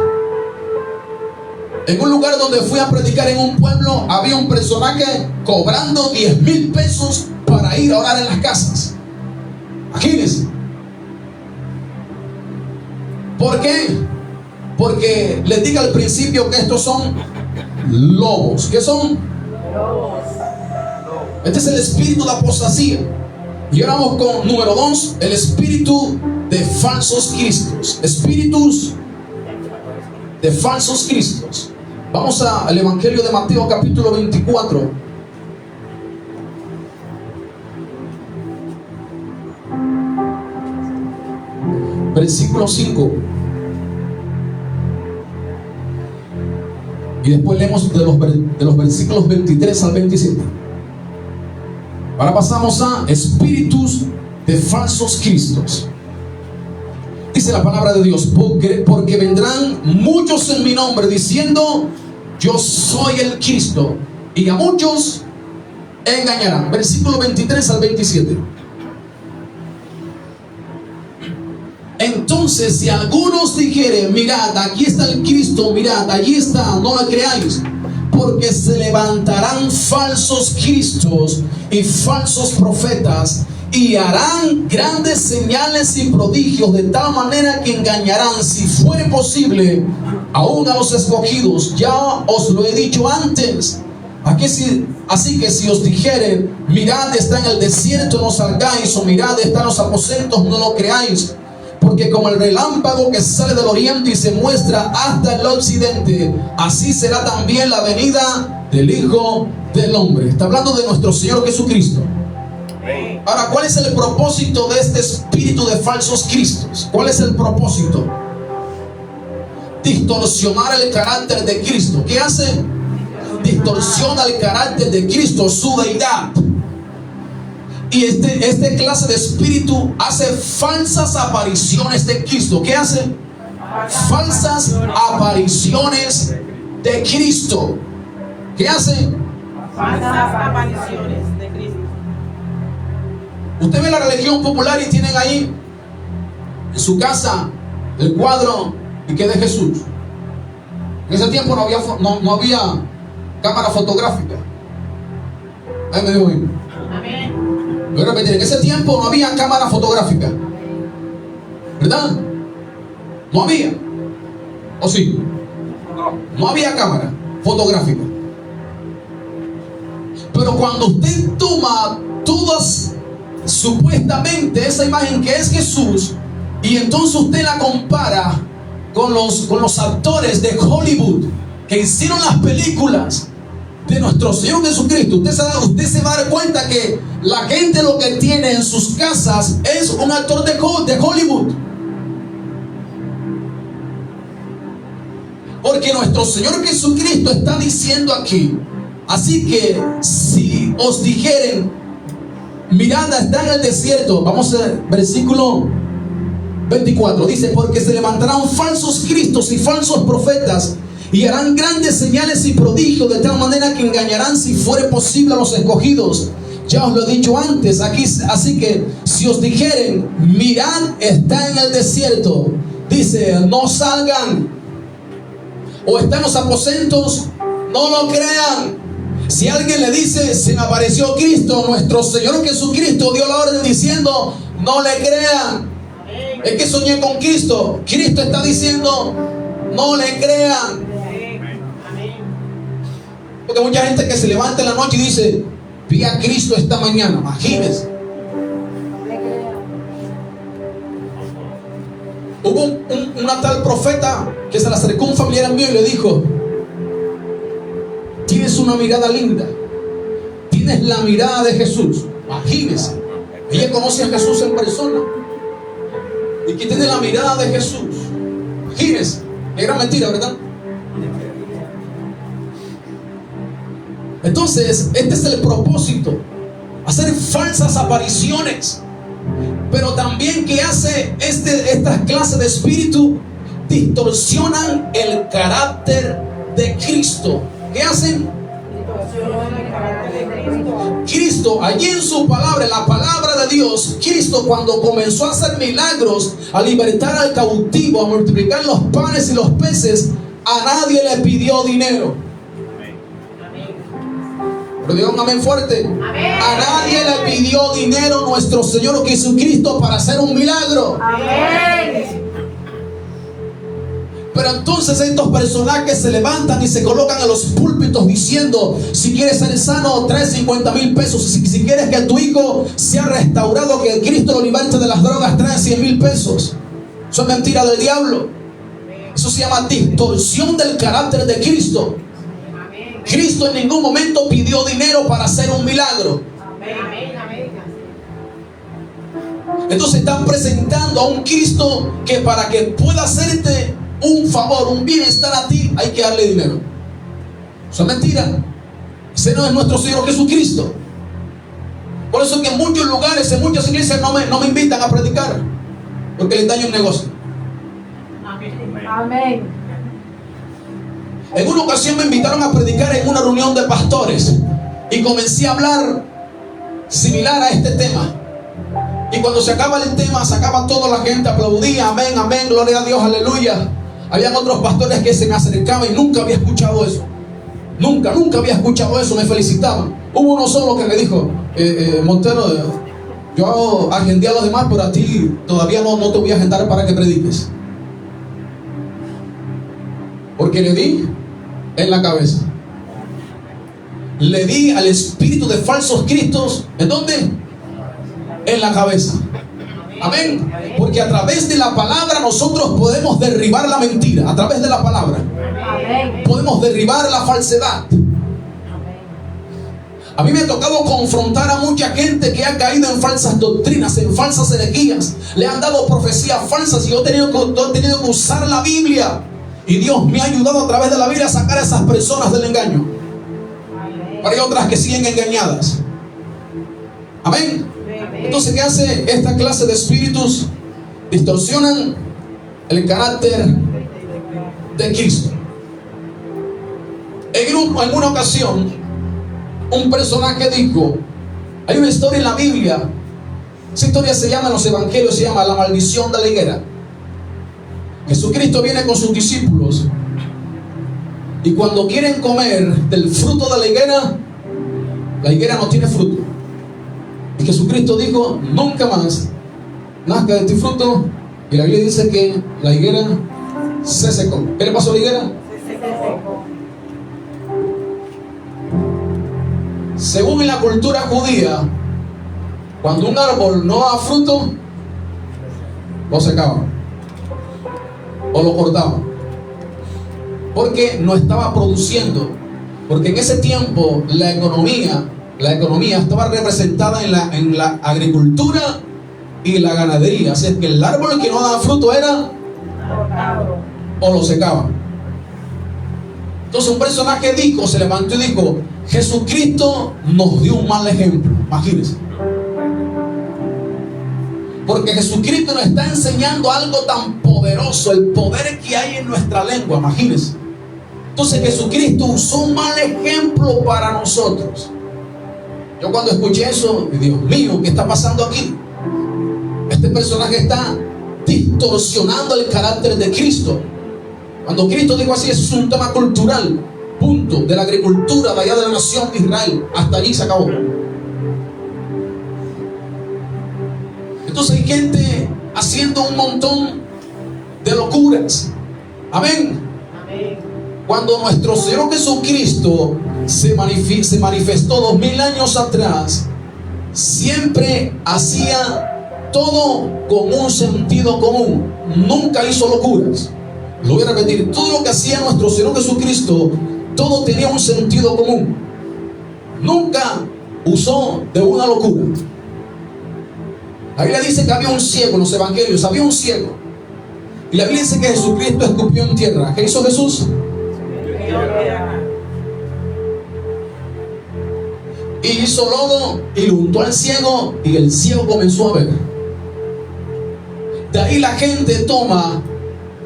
En un lugar donde fui a predicar en un pueblo, había un personaje cobrando 10,000 pesos para ir a orar en las casas. Imagínense. ¿Por qué? Porque les dije al principio que estos son lobos. ¿Qué son? Lobos. Este es el espíritu de apostasía. Y ahora vamos con número 2, el espíritu de falsos cristos. Espíritus de falsos cristos. Vamos al Evangelio de Mateo, capítulo 24. Versículo 5. Y después leemos de los versículos 23 al 27. Ahora pasamos a espíritus de falsos cristos. Dice la palabra de Dios: porque vendrán muchos en mi nombre diciendo: yo soy el Cristo, y a muchos engañarán. Versículo 23 al 27. Entonces, si algunos dijeren: mirad, aquí está el Cristo, mirad, allí está, no lo creáis, porque se levantarán falsos cristos y falsos profetas, y harán grandes señales y prodigios, de tal manera que engañarán, si fuere posible, aún a los escogidos. Ya os lo he dicho antes. Así que si os dijeren: mirad, está en el desierto, no salgáis, o mirad, está en los aposentos, no lo creáis. Porque como el relámpago que sale del oriente y se muestra hasta el occidente, así será también la venida del Hijo del Hombre. Está hablando de nuestro Señor Jesucristo. Ahora, ¿cuál es el propósito de este espíritu de falsos cristos? ¿Cuál es el propósito? Distorsionar el carácter de Cristo. ¿Qué hace? Distorsiona el carácter de Cristo, su deidad. Y este clase de espíritu hace falsas apariciones de Cristo. ¿Qué hace? Falsas apariciones de Cristo. ¿Qué hace? Falsas apariciones de Cristo. Usted ve la religión popular y tienen ahí en su casa el cuadro y que de Jesús. En ese tiempo no había cámara fotográfica. Ahí me dijo bien. Amén. Voy a repetir: en ese tiempo no había cámara fotográfica, ¿verdad? No había. ¿O sí? No había cámara fotográfica. Pero cuando usted toma todas supuestamente esa imagen que es Jesús, y entonces usted la compara con los actores de Hollywood que hicieron las películas de nuestro Señor Jesucristo, usted se va a dar cuenta que la gente lo que tiene en sus casas es un actor de Hollywood. Porque nuestro Señor Jesucristo está diciendo aquí: así que si os dijeren: mirad, está en el desierto. Vamos al versículo 24. Dice: porque se levantarán falsos cristos y falsos profetas, y harán grandes señales y prodigios, de tal manera que engañarán, si fuere posible, a los escogidos. Ya os lo he dicho antes aquí. Así que si os dijeren: mirad, está en el desierto, dice, no salgan, o está en los aposentos, no lo crean. Si alguien le dice: se me apareció Cristo, nuestro Señor Jesucristo dio la orden diciendo: no le crean. Es que soñé con Cristo. Cristo está diciendo: no le crean. Porque mucha gente que se levanta en la noche y dice, vi a Cristo esta mañana. Imagínense. Hubo una tal profeta que se le acercó a un familiar mío y le dijo, tienes una mirada linda, tienes la mirada de Jesús. Imagínense, ella conoce a Jesús en persona y que tiene la mirada de Jesús. Imagínense, qué gran mentira, ¿verdad? Entonces, este es el propósito, hacer falsas apariciones. Pero también, ¿qué hace estas clases de espíritu? Distorsionan el carácter de Cristo. ¿Qué hacen? Distorsionan el carácter de Cristo. Cristo, allí en su palabra, en la palabra de Dios, Cristo cuando comenzó a hacer milagros, a libertar al cautivo, a multiplicar los panes y los peces, a nadie le pidió dinero. Pero digan un amén fuerte. Amén. A nadie le pidió dinero nuestro Señor Jesucristo para hacer un milagro. Amén. Pero entonces estos personajes se levantan y se colocan en los púlpitos diciendo, si quieres ser sano, trae 50,000 pesos. Si quieres que tu hijo sea restaurado, que Cristo lo liberte de las drogas, trae 100,000 pesos. Eso es mentira del diablo. Eso se llama distorsión del carácter de Cristo. Cristo en ningún momento pidió dinero para hacer un milagro. Amén. Amén. Entonces están presentando a un Cristo que para que pueda hacerte un favor, un bienestar a ti, hay que darle dinero. Eso es mentira. Ese no es nuestro Señor Jesucristo. Por eso es que en muchos lugares, en muchas iglesias no me invitan a predicar, porque les daño un negocio. Amén. En una ocasión me invitaron a predicar en una reunión de pastores y comencé a hablar similar a este tema. Y cuando se acaba el tema, se acaba toda la gente, aplaudía, amén, amén, gloria a Dios, aleluya. Habían otros pastores que se me acercaban y nunca había escuchado eso. Nunca había escuchado eso, me felicitaban. Hubo uno solo que me dijo, Montero, yo agendé a los demás, pero a ti todavía no te voy a agendar para que prediques. Porque le di en la cabeza. Le di al espíritu de falsos cristos. ¿En dónde? En la cabeza. Amén. Porque a través de la palabra nosotros podemos derribar la mentira. A través de la palabra podemos derribar la falsedad. A mí me ha tocado confrontar a mucha gente que ha caído en falsas doctrinas, en falsas herejías. Le han dado profecías falsas y yo he tenido que usar la Biblia. Y Dios me ha ayudado a través de la Biblia a sacar a esas personas del engaño. Pero hay otras que siguen engañadas. Amén. Entonces, ¿qué hace esta clase de espíritus? Distorsionan el carácter de Cristo. En una ocasión, un personaje dijo, hay una historia en la Biblia, esa historia se llama en los evangelios, se llama la maldición de la higuera. Jesucristo viene con sus discípulos y cuando quieren comer del fruto de la higuera no tiene fruto. Y Jesucristo dijo, nunca más nazca de ti fruto. Y la Biblia dice que la higuera se secó. ¿Qué le pasó a la higuera? Se secó. Según en la cultura judía, cuando un árbol no da fruto, lo secaban o lo cortaban, porque no estaba produciendo. Porque en ese tiempo la economía estaba representada en la agricultura y la ganadería. Así es que el árbol que no daba fruto era o lo secaban. Entonces un personaje se levantó y dijo, Jesucristo nos dio un mal ejemplo. Imagínense. Porque Jesucristo nos está enseñando algo tan poderoso, el poder que hay en nuestra lengua, imagínense. Entonces Jesucristo usó un mal ejemplo para nosotros. Yo cuando escuché eso, Dios mío, ¿qué está pasando aquí? Este personaje está distorsionando el carácter de Cristo. Cuando Cristo dijo así, eso es un tema cultural, punto, de la agricultura de allá de la nación de Israel. Hasta allí se acabó. Entonces hay gente haciendo un montón de locuras. Amén. Cuando nuestro Señor Jesucristo se manifestó 2000 años atrás, siempre hacía todo con un sentido común. Nunca hizo locuras. Lo voy a repetir. Todo lo que hacía nuestro Señor Jesucristo, todo tenía un sentido común. Nunca usó de una locura. La Biblia dice que había un ciego en los evangelios. Había un ciego. Y la Biblia dice que Jesucristo escupió en tierra. ¿Qué hizo Jesús? Y hizo lodo y lo untó al ciego, y el ciego comenzó a ver. De ahí la gente toma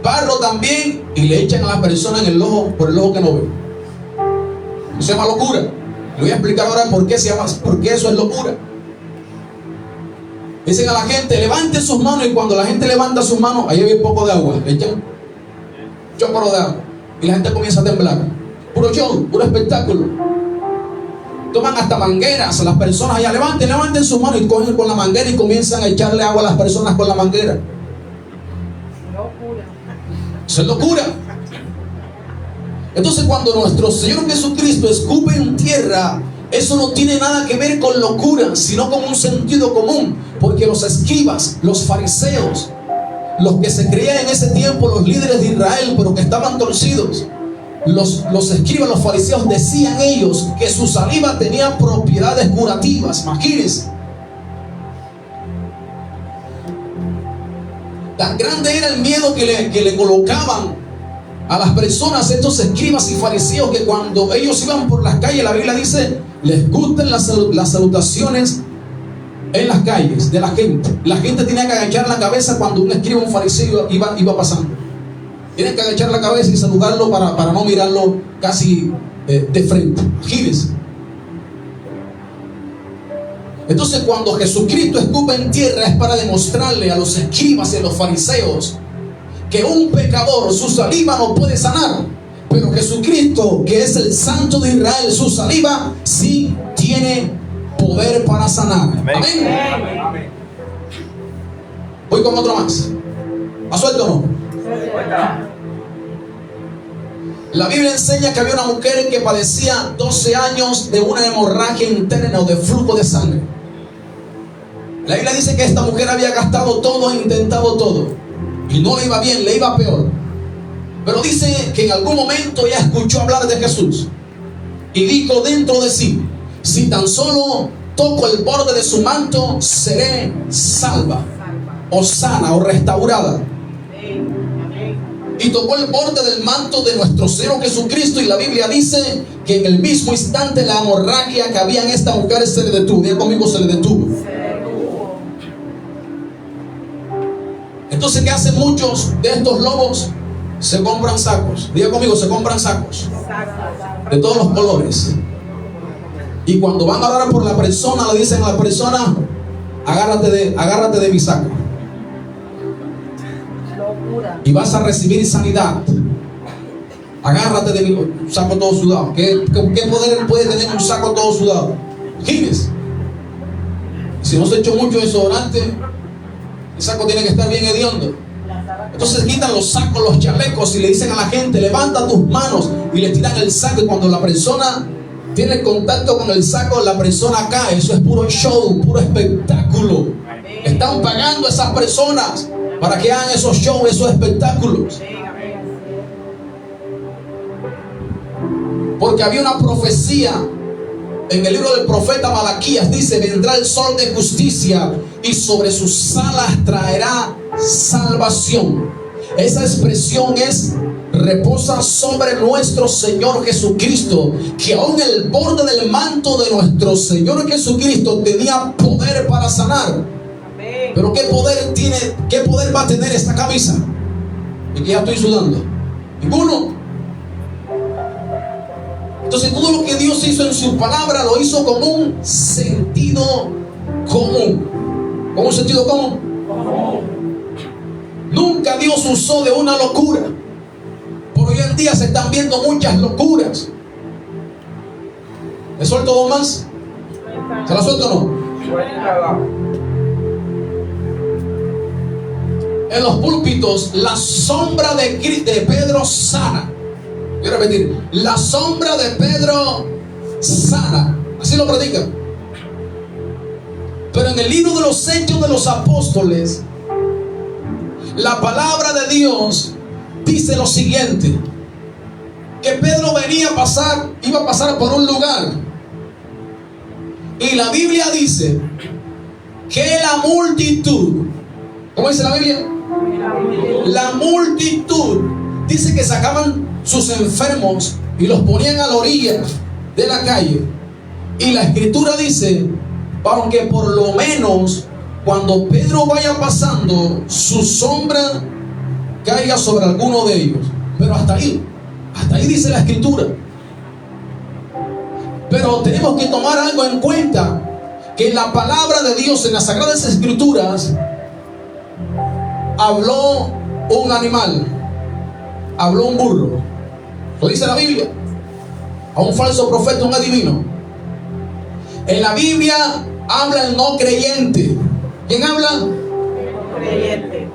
barro también y le echan a la persona en el ojo, por el ojo que no ve. Eso se llama locura. Le voy a explicar ahora por qué eso es locura. Dicen a la gente, levante sus manos, y cuando la gente levanta sus manos, ahí hay un poco de agua, le echan chorro de agua y la gente comienza a temblar. Puro show, puro espectáculo. Toman hasta mangueras a las personas allá, levanten sus manos, y cogen con la manguera y comienzan a echarle agua a las personas con la manguera. Locura. Eso es locura. Entonces, cuando nuestro Señor Jesucristo escupe en tierra, eso no tiene nada que ver con locura, sino con un sentido común. Porque los escribas, los fariseos, los que se creían en ese tiempo los líderes de Israel, pero que estaban torcidos, los escribas, los fariseos, decían ellos que su saliva tenía propiedades curativas. Imagínense. Tan grande era el miedo que le colocaban a las personas, estos escribas y fariseos, que cuando ellos iban por las calles, la Biblia dice, les gustan las salutaciones en las calles de la gente. La gente tenía que agachar la cabeza cuando un escriba o un fariseo iba pasando. Tienen que agachar la cabeza y saludarlo para no mirarlo casi de frente. Imagínense. Entonces, cuando Jesucristo escupe en tierra, es para demostrarle a los escribas y a los fariseos que un pecador, su saliva no puede sanar, pero Jesucristo, que es el Santo de Israel, su saliva sí tiene poder para sanar. Amén. Amén. Voy con otro más. ¿A suelto o no? La Biblia enseña que había una mujer que padecía 12 años de una hemorragia interna o de flujo de sangre. La Biblia dice que esta mujer había gastado todo e intentado todo, y no le iba bien, le iba peor. Pero dice que en algún momento ella escuchó hablar de Jesús y dijo dentro de sí, si tan solo toco el borde de su manto, seré salva o sana o restaurada. Y tocó el borde del manto de nuestro Señor Jesucristo, y la Biblia dice que en el mismo instante la hemorragia que había en esta mujer se le detuvo. Diga conmigo, se le detuvo. Entonces, ¿qué hacen muchos de estos lobos? Se compran sacos. Diga conmigo, se compran sacos de todos los colores. Y cuando van a orar por la persona, le dicen a la persona, agárrate de mi saco. Y vas a recibir sanidad. Agárrate de mi saco todo sudado. ¿Qué poder puede tener un saco todo sudado? Imagínense. Si no se echó mucho desodorante, el saco tiene que estar bien hediondo. Entonces quitan los sacos, los chalecos, y le dicen a la gente, levanta tus manos, y le tiran el saco. Y cuando la persona tiene contacto con el saco, la persona cae. Eso es puro show, puro espectáculo. Están pagando a esas personas para que hagan esos shows, esos espectáculos. Porque había una profecía en el libro del profeta Malaquías. Dice, vendrá el sol de justicia y sobre sus alas traerá salvación. Esa expresión es, reposa sobre nuestro Señor Jesucristo, que aún el borde del manto de nuestro Señor Jesucristo tenía poder para sanar. Pero ¿qué poder va a tener esta camisa? Y que ya estoy sudando. Ninguno. Entonces, todo lo que Dios hizo en su palabra lo hizo con un sentido común. ¿Con un sentido común? Nunca Dios usó de una locura. Por hoy en día se están viendo muchas locuras. ¿Le suelto dos más? ¿Se la suelto o no? En los púlpitos, la sombra de Pedro sana. Voy a repetir. La sombra de Pedro sana. Así lo predica. Pero en el libro de los Hechos de los Apóstoles, la palabra de Dios dice lo siguiente: que Pedro iba a pasar por un lugar, y la Biblia dice que la multitud, ¿cómo dice la Biblia? La multitud dice que sacaban sus enfermos y los ponían a la orilla de la calle, y la escritura dice, aunque por lo menos cuando Pedro vaya pasando, su sombra caiga sobre alguno de ellos. Pero hasta ahí dice la escritura. Pero tenemos que tomar algo en cuenta, que en la palabra de Dios, en las sagradas escrituras, habló un animal, habló un burro. Lo dice la Biblia. A un falso profeta, un adivino. En la Biblia habla el no creyente. ¿Quién habla? El creyente.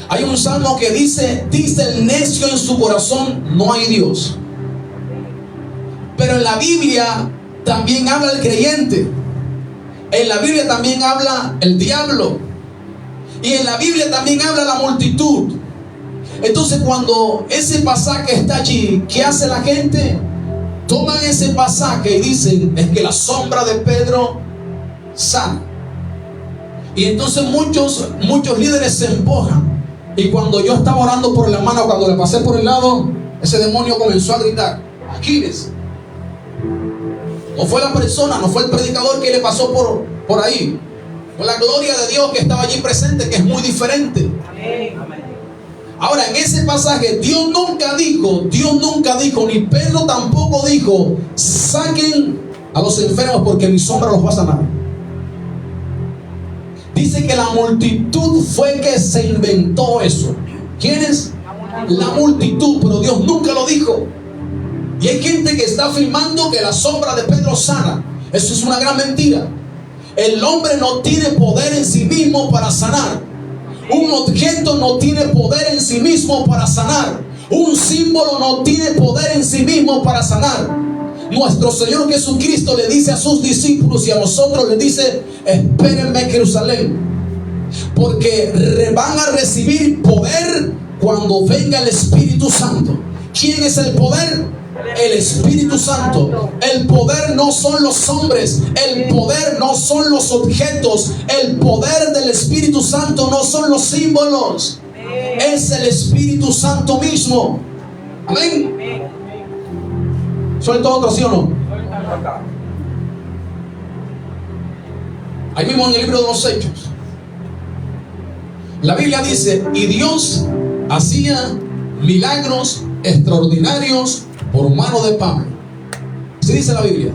Hay un salmo que dice el necio en su corazón, no hay Dios. Pero en la Biblia también habla el creyente. En la Biblia también habla el diablo. Y en la Biblia también habla la multitud. Entonces, cuando ese pasaje está allí, ¿qué hace la gente? Toman ese pasaje y dicen, es que la sombra de Pedro sana. Y entonces muchos líderes se empujan. Y cuando yo estaba orando por la mano, cuando le pasé por el lado, ese demonio comenzó a gritar, Aquiles. No fue la persona, no fue el predicador que le pasó por ahí. Fue la gloria de Dios que estaba allí presente, que es muy diferente. Ahora, en ese pasaje, Dios nunca dijo, ni Pedro tampoco dijo, saquen a los enfermos porque mi sombra los va a sanar. Dice que la multitud fue que se inventó eso. ¿Quiénes? La multitud, pero Dios nunca lo dijo. Y hay gente que está afirmando que la sombra de Pedro sana. Eso es una gran mentira. El hombre no tiene poder en sí mismo para sanar. Un objeto no tiene poder en sí mismo para sanar. Un símbolo no tiene poder en sí mismo para sanar. Nuestro Señor Jesucristo le dice a sus discípulos y a nosotros le dice, espérenme en Jerusalén, porque van a recibir poder cuando venga el Espíritu Santo. ¿Quién es el poder? El Espíritu Santo. El poder no son los hombres, el poder no son los objetos, el poder del Espíritu Santo no son los símbolos, es el Espíritu Santo mismo. Amén. ¿Suelto otro, sí o no? Ahí mismo en el libro de los Hechos, la Biblia dice, y Dios hacía milagros extraordinarios por mano de Pablo. Así dice la Biblia.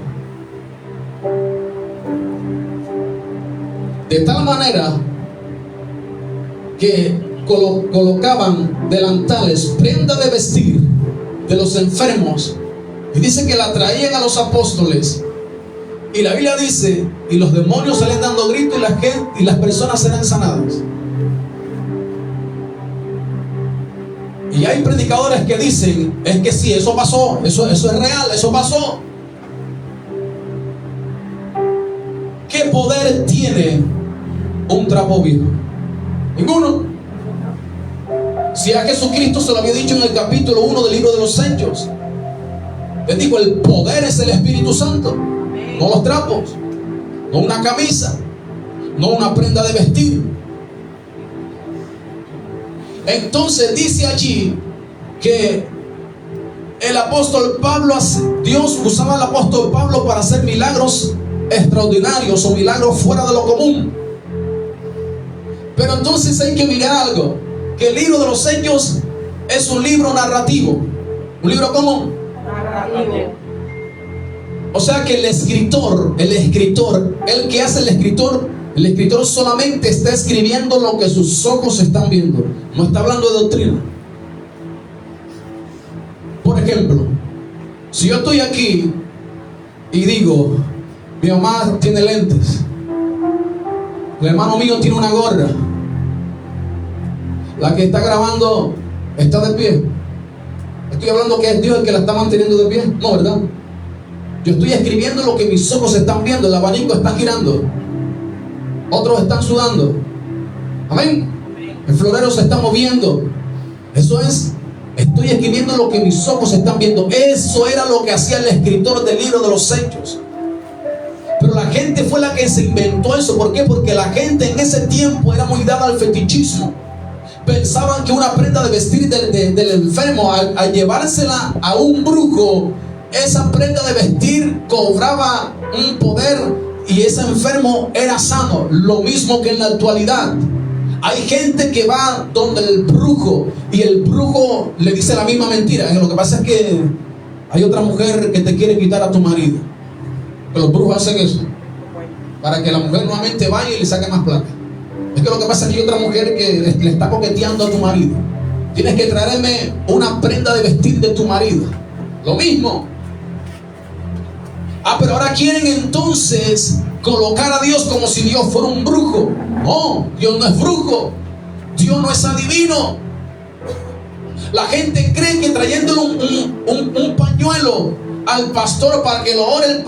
De tal manera que colocaban delantales, prenda de vestir de los enfermos, y dice que la traían a los apóstoles. Y la Biblia dice, y los demonios salen dando gritos y las personas serán sanadas. Y hay predicadores que dicen, es que sí, eso pasó, eso es real, eso pasó. ¿Qué poder tiene un trapo viejo? Ninguno. Si a Jesucristo se lo había dicho en el capítulo 1 del libro de los Hechos, les digo, el poder es el Espíritu Santo, no los trapos, no una camisa, no una prenda de vestir. Entonces dice allí que el apóstol Pablo, Dios usaba al apóstol Pablo para hacer milagros extraordinarios o milagros fuera de lo común. Pero entonces hay que mirar algo, que el libro de los Hechos es un libro narrativo. ¿Un libro cómo? Narrativo. O sea que el escritor, el que hace el escritor solamente está escribiendo lo que sus ojos están viendo. No está hablando de doctrina. Por ejemplo, si yo estoy aquí y digo, mi mamá tiene lentes, el hermano mío tiene una gorra, la que está grabando está de pie, Estoy hablando que es Dios el que la está manteniendo de pie. No, ¿verdad? Yo estoy escribiendo lo que mis ojos están viendo. El abanico está girando. Otros están sudando. Amén. El florero se está moviendo. Eso es, estoy escribiendo lo que mis ojos están viendo. Eso era lo que hacía el escritor del libro de los Hechos. Pero la gente fue la que se inventó eso. ¿Por qué? Porque la gente en ese tiempo era muy dada al fetichismo. Pensaban que una prenda de vestir del enfermo, al llevársela a un brujo, esa prenda de vestir cobraba un poder y ese enfermo era sano. Lo mismo que en la actualidad. Hay gente que va donde el brujo y el brujo le dice la misma mentira. Lo que pasa es que hay otra mujer que te quiere quitar a tu marido. Pero los brujos hacen eso para que la mujer nuevamente vaya y le saque más plata. Es que lo que pasa es que hay otra mujer que le está coqueteando a tu marido. Tienes que traerme una prenda de vestir de tu marido. Lo mismo. Pero ahora quieren entonces colocar a Dios como si Dios fuera un brujo. No, Dios no es brujo. Dios no es adivino. La gente cree que trayéndole un pañuelo al pastor para que lo ore,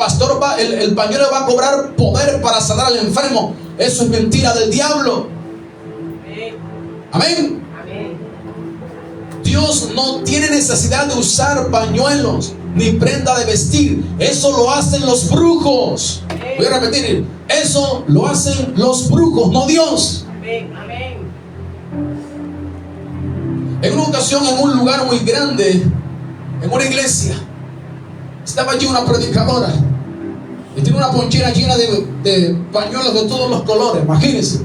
el pañuelo va a cobrar poder para sanar al enfermo. Eso es mentira del diablo. Amén. Dios no tiene necesidad de usar pañuelos ni prenda de vestir. Eso lo hacen los brujos. Voy a repetir. Eso lo hacen los brujos, no Dios. En una ocasión, en un lugar muy grande, en una iglesia, estaba allí una predicadora y tiene una ponchera llena de pañuelos de todos los colores, imagínense.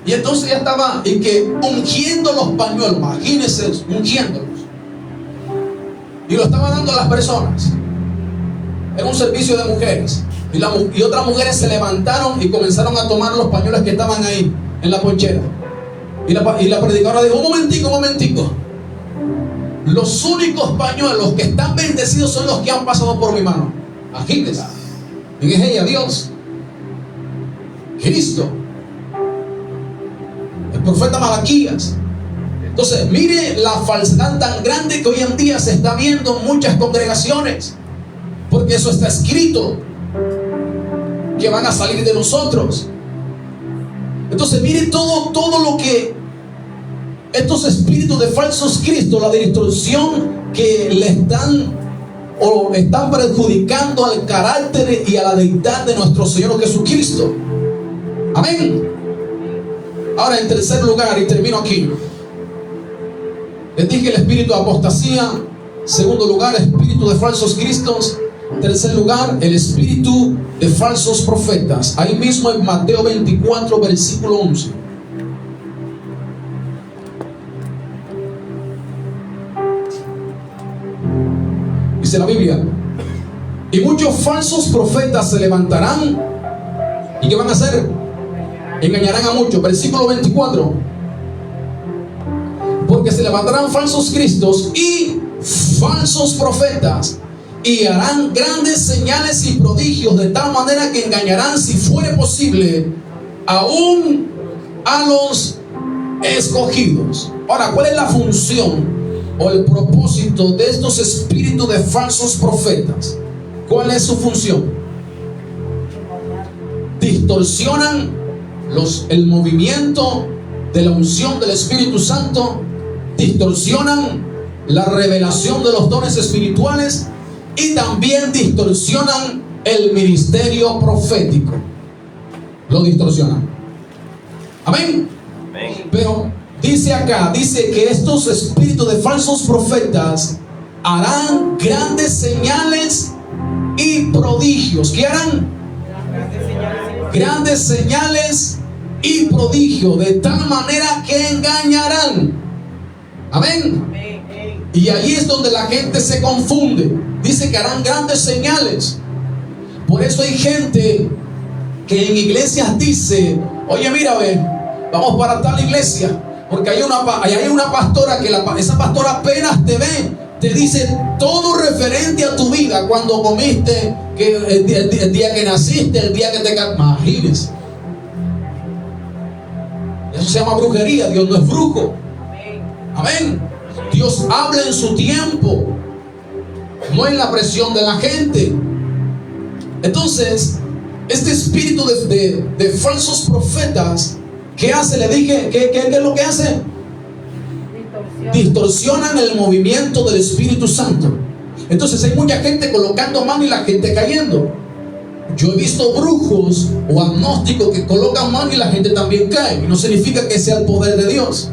Y entonces ya estaba ungiendo los pañuelos, imagínense, ungiéndolos. Y lo estaba dando a las personas. Era un servicio de mujeres. Y otras mujeres se levantaron y comenzaron a tomar los pañuelos que estaban ahí en la ponchera. Y la predicadora dijo: un momentico. Los únicos pañuelos que están bendecidos son los que han pasado por mi mano. Imagínense. Y es ella, Dios, Cristo, el profeta Malaquías. Entonces, mire la falsedad tan grande que hoy en día se está viendo en muchas congregaciones. Porque eso está escrito, que van a salir de nosotros. Entonces, mire todo lo que estos espíritus de falsos cristos, la distorsión que le están perjudicando al carácter y a la deidad de nuestro Señor Jesucristo. Amén. Ahora, en tercer lugar, y termino aquí, les dije el espíritu de apostasía. Segundo lugar, espíritu de falsos cristos. Tercer lugar, el espíritu de falsos profetas. Ahí mismo en Mateo 24, versículo 11. Dice la Biblia: y muchos falsos profetas se levantarán. ¿Y qué van a hacer? Engañarán a muchos. Versículo 24. Porque se levantarán falsos cristos y falsos profetas, y harán grandes señales y prodigios, de tal manera que engañarán, si fuere posible, aún a los escogidos. Ahora, ¿cuál es la función o el propósito de estos espíritus de falsos profetas? ¿Cuál es su función? Distorsionan el movimiento de la unción del Espíritu Santo, distorsionan la revelación de los dones espirituales y también distorsionan el ministerio profético. Lo distorsionan. Amén. Pero dice acá, dice que estos espíritus de falsos profetas harán grandes señales y prodigios. ¿Qué harán? Grandes señales y prodigios, de tal manera que engañarán. Amén. Y ahí es donde la gente se confunde. Dice que harán grandes señales. Por eso hay gente que en iglesias dice: oye, mira, ve, vamos para tal iglesia, porque hay una pastora que esa pastora apenas te ve, te dice todo referente a tu vida, cuando comiste, que el día que naciste, el día que te casaste. Imagínense. Eso se llama brujería. Dios no es brujo. Amén. Dios habla en su tiempo, no en la presión de la gente. Entonces, este espíritu de falsos profetas, ¿qué hace? Le dije, ¿qué es lo que hace? Distorsionan el movimiento del Espíritu Santo. Entonces hay mucha gente colocando mano y la gente cayendo. Yo he visto brujos o agnósticos que colocan mano y la gente también cae. Y no significa que sea el poder de Dios.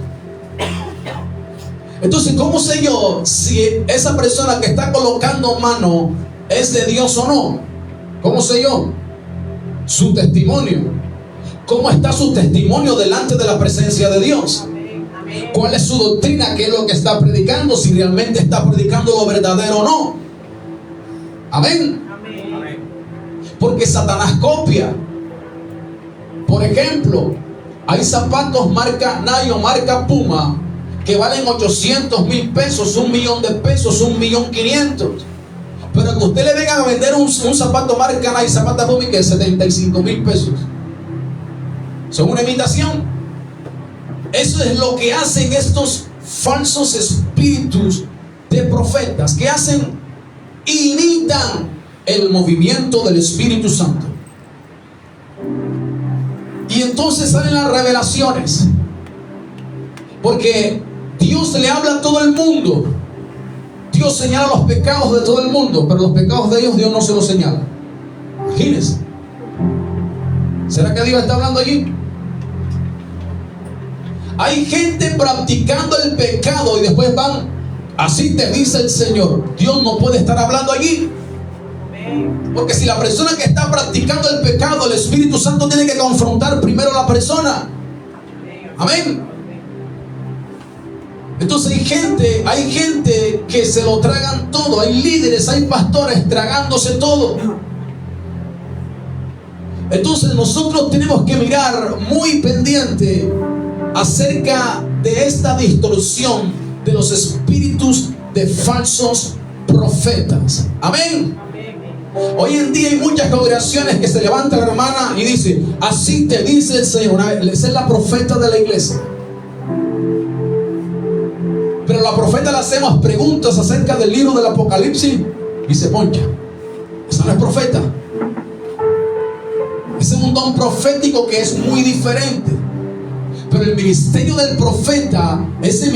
Entonces, ¿cómo sé yo si esa persona que está colocando mano es de Dios o no? ¿Cómo sé yo? Su testimonio. ¿Cómo está su testimonio delante de la presencia de Dios? ¿Cuál es su doctrina? ¿Qué es lo que está predicando? Si realmente está predicando lo verdadero o no. Amén. Porque Satanás copia. Por ejemplo, hay zapatos marca Nike o marca Puma que valen 800,000 pesos, 1,000,000 de pesos, 1,500,000. Pero que usted le venga a vender un zapato marca Nike, zapato Puma, que es 75,000 pesos. Son una imitación. Eso es lo que hacen estos falsos espíritus de profetas. ¿Qué hacen? Imitan el movimiento del Espíritu Santo. Y entonces salen las revelaciones. Porque Dios le habla a todo el mundo. Dios señala los pecados de todo el mundo, pero los pecados de ellos Dios no se los señala. Imagínense. ¿Será que Dios está hablando allí? Hay gente practicando el pecado y después van, así te dice el Señor. Dios no puede estar hablando allí. Porque si la persona que está practicando el pecado, el Espíritu Santo tiene que confrontar primero a la persona. Amén. Entonces hay gente que se lo tragan todo. Hay líderes, hay pastores tragándose todo. Entonces nosotros tenemos que mirar muy pendiente acerca de esta distorsión de los espíritus de falsos profetas. Amén. Hoy en día hay muchas congregaciones que se levanta la hermana y dice, así te dice el Señor. Esa es la profeta de la iglesia. Pero la profeta le hacemos preguntas acerca del libro del Apocalipsis y se poncha. Esa no es profeta. Ese es un don profético que es muy diferente. Pero el ministerio del profeta, ese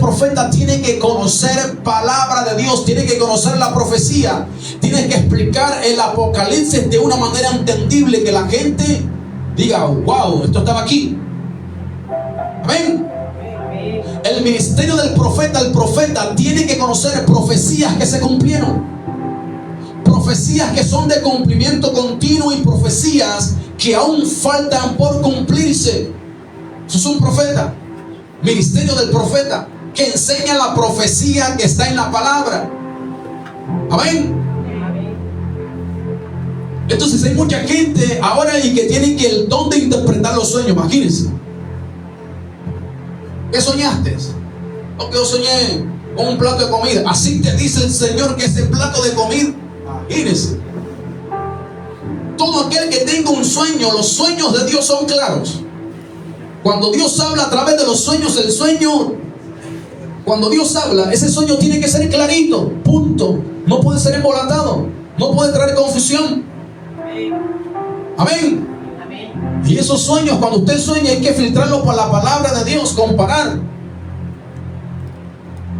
profeta tiene que conocer palabra de Dios, tiene que conocer la profecía, tiene que explicar el Apocalipsis de una manera entendible, que la gente diga, wow, esto estaba aquí. Amén. El ministerio del profeta, el profeta tiene que conocer profecías que se cumplieron, profecías que son de cumplimiento continuo y profecías que aún faltan por cumplirse. Eso es un profeta. Ministerio del profeta, que enseña la profecía que está en la palabra. Amén. Entonces hay mucha gente ahora y que tiene que el don de interpretar los sueños. Imagínense. ¿Qué soñaste? No, que yo soñé con un plato de comida. Así te dice el Señor que ese plato de comida. Imagínense. Todo aquel que tenga un sueño, los sueños de Dios son claros. Cuando Dios habla a través de los sueños, el sueño, cuando Dios habla, ese sueño tiene que ser clarito, punto. No puede ser embolatado, no puede traer confusión. Amén. Y esos sueños, cuando usted sueña, hay que filtrarlos por la palabra de Dios, comparar.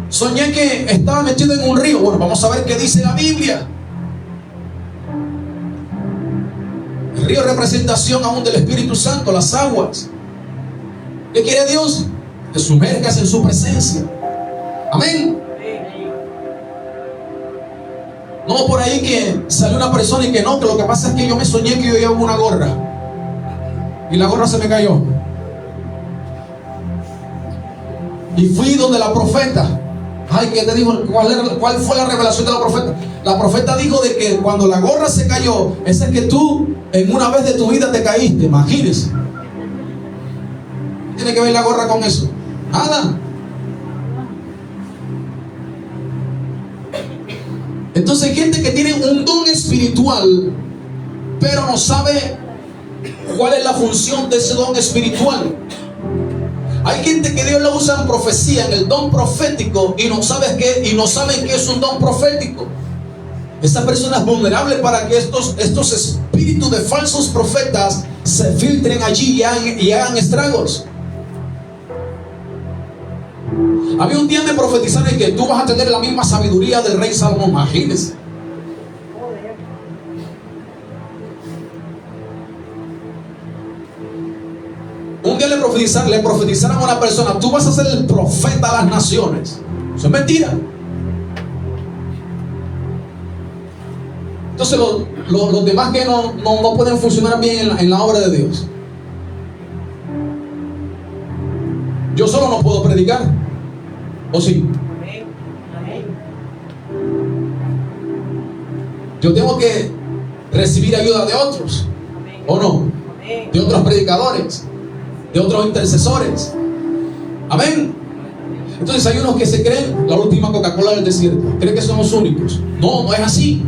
Soñé que estaba metido en un río. Bueno, vamos a ver qué dice la Biblia. El río es representación aún del Espíritu Santo, las aguas. ¿Qué quiere Dios? Que sumergas en su presencia. Amén. No por ahí que salió una persona y que no, que lo que pasa es que yo me soñé que yo llevaba una gorra y la gorra se me cayó. Y fui donde la profeta. Ay, ¿qué te dijo? ¿Cuál fue la revelación de la profeta? La profeta dijo de que cuando la gorra se cayó, esa es que tú en una vez de tu vida te caíste. Imagínese. ¿Qué tiene que ver la gorra con eso? Nada. Entonces hay gente que tiene un don espiritual, pero no sabe cuál es la función de ese don espiritual. Hay gente que Dios la usa en profecía, en el don profético, y no saben qué es un don profético. Esa persona es vulnerable para que estos espíritus de falsos profetas se filtren allí y hagan estragos. Había un día de profetizar en que tú vas a tener la misma sabiduría del rey Salomón, imagínense. Un día le profetizaron a una persona: tú vas a ser el profeta a las naciones. Eso es mentira. Entonces los demás que no pueden funcionar bien en la obra de Dios. Yo solo no puedo predicar, ¿o sí? Yo tengo que recibir ayuda de otros, ¿o no? De otros predicadores, de otros intercesores. Amén. Entonces hay unos que se creen la última Coca-Cola del desierto, creen que son los únicos. No es así.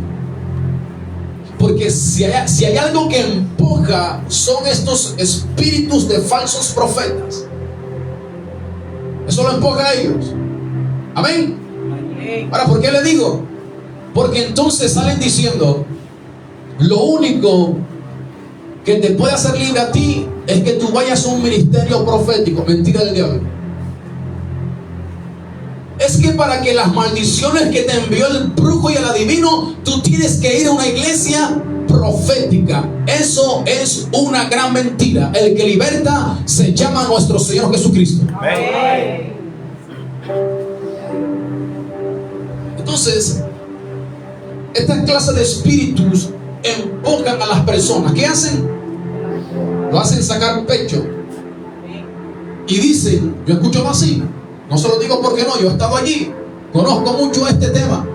Porque si hay algo que empuja, son estos espíritus de falsos profetas. Eso lo empuja a ellos. Amén. Ahora, ¿por qué le digo? Porque entonces salen diciendo: lo único que te puede hacer libre a ti es que tú vayas a un ministerio profético. Mentira del diablo. Es que para que las maldiciones que te envió el brujo y el adivino, tú tienes que ir a una iglesia profética. Eso es una gran mentira. El que liberta se llama nuestro Señor Jesucristo. Amén. Entonces, esta clase de espíritus empujan a las personas. ¿Qué hacen? Lo hacen sacar pecho. Y dicen, yo escucho así. No se lo digo porque no, yo he estado allí, conozco mucho este tema.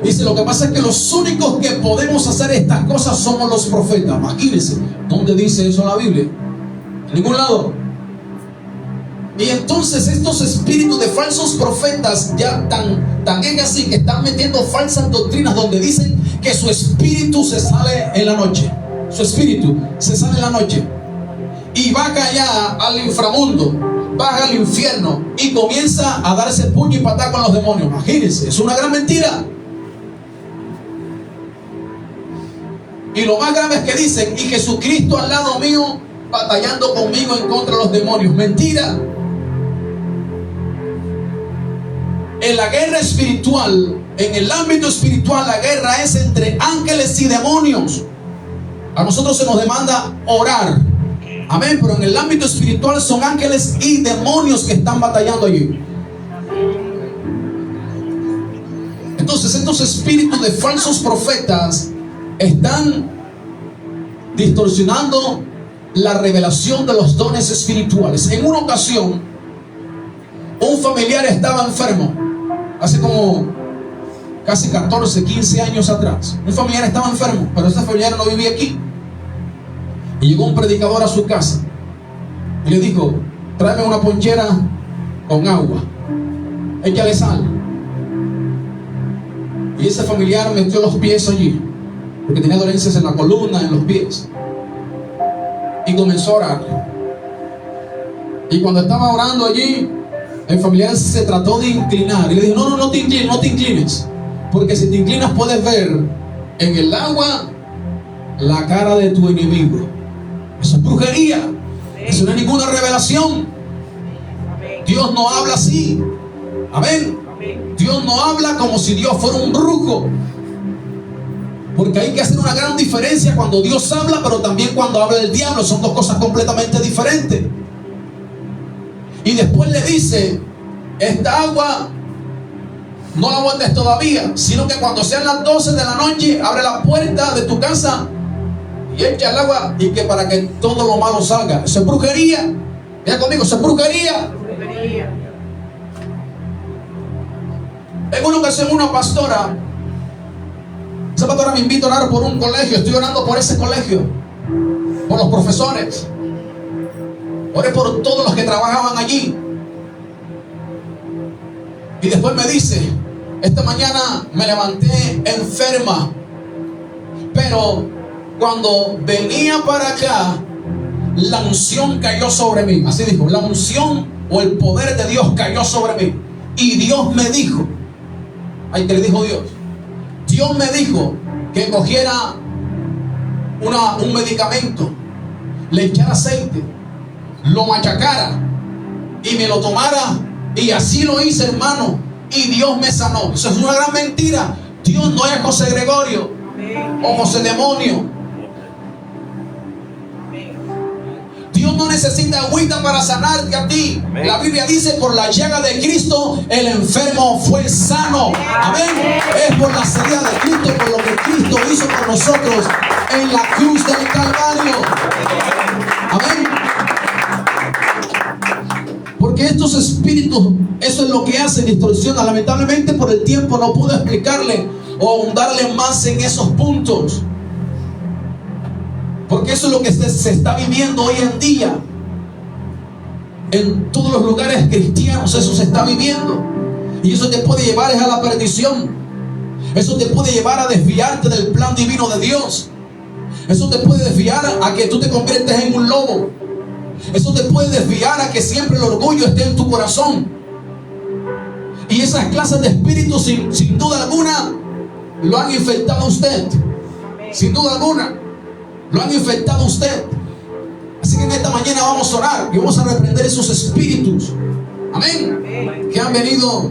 Dice: lo que pasa es que los únicos que podemos hacer estas cosas somos los profetas. Imagínense, ¿dónde dice eso en la Biblia? En ningún lado. Y entonces estos espíritus de falsos profetas ya tan es así que están metiendo falsas doctrinas donde dicen que su espíritu se sale en la noche. Su espíritu se sale en la noche y baja allá al inframundo, baja al infierno y comienza a darse puño y patada con los demonios. Imagínense, es una gran mentira. Y lo más grave es que dicen: y Jesucristo al lado mío batallando conmigo en contra de los demonios. Mentira. En la guerra espiritual, en el ámbito espiritual, la guerra es entre ángeles y demonios. A nosotros se nos demanda orar. Amén, pero en el ámbito espiritual son ángeles y demonios que están batallando allí. Entonces estos espíritus de falsos profetas están distorsionando la revelación de los dones espirituales. En una ocasión, un familiar estaba enfermo, hace como casi 14, 15 años atrás. Un familiar estaba enfermo, pero ese familiar no vivía aquí. Y llegó un predicador a su casa y le dijo: tráeme una ponchera con agua, échale sal. Y ese familiar metió los pies allí, porque tenía dolencias en la columna, en los pies, y comenzó a orar. Y cuando estaba orando allí, el familiar se trató de inclinar y le dijo: no te inclines, porque si te inclinas puedes ver en el agua la cara de tu enemigo. Eso es brujería. Eso no es ninguna revelación. Dios no habla así. Amén. Dios no habla como si Dios fuera un brujo. Porque hay que hacer una gran diferencia cuando Dios habla, pero también cuando habla el diablo. Son dos cosas completamente diferentes. Y después le dice: esta agua no la botes todavía, sino que cuando sean las 12 de la noche, abre la puerta de tu casa y echa el agua, y que para que todo lo malo salga. Eso es brujería. Mira conmigo, eso es brujería. En una ocasión, esa pastora me invita a orar por un colegio. Estoy orando por ese colegio, por los profesores. Oré por todos los que trabajaban allí. Y después me dice: esta mañana me levanté enferma, pero cuando venía para acá la unción cayó sobre mí. Así dijo, la unción o el poder de Dios cayó sobre mí. Y Dios me dijo, ay, ¿qué le dijo Dios? Dios me dijo que cogiera un medicamento, le echara aceite, lo machacara y me lo tomara. Y así lo hice, hermano, y Dios me sanó. Eso es una gran mentira. Dios no es José Gregorio o José Demonio. Dios no necesita agüita para sanarte a ti. La Biblia dice, por la llaga de Cristo el enfermo fue sano. Amén. Es por la salida de Cristo, por lo que Cristo hizo por nosotros en la cruz del Calvario. Amén. Porque estos espíritus, eso es lo que hacen, distorsionan. Lamentablemente por el tiempo no pude explicarle o ahondarle más en esos puntos. Porque eso es lo que se está viviendo hoy en día. En todos los lugares cristianos eso se está viviendo. Y eso te puede llevar a la perdición. Eso te puede llevar a desviarte del plan divino de Dios. Eso te puede desviar a que tú te conviertes en un lobo. Eso te puede desviar a que siempre el orgullo esté en tu corazón. Y esas clases de espíritus sin duda alguna lo han infectado a usted. Sin duda alguna lo han infectado a usted. Así que en esta mañana vamos a orar y vamos a reprender esos espíritus. Amén. Que han venido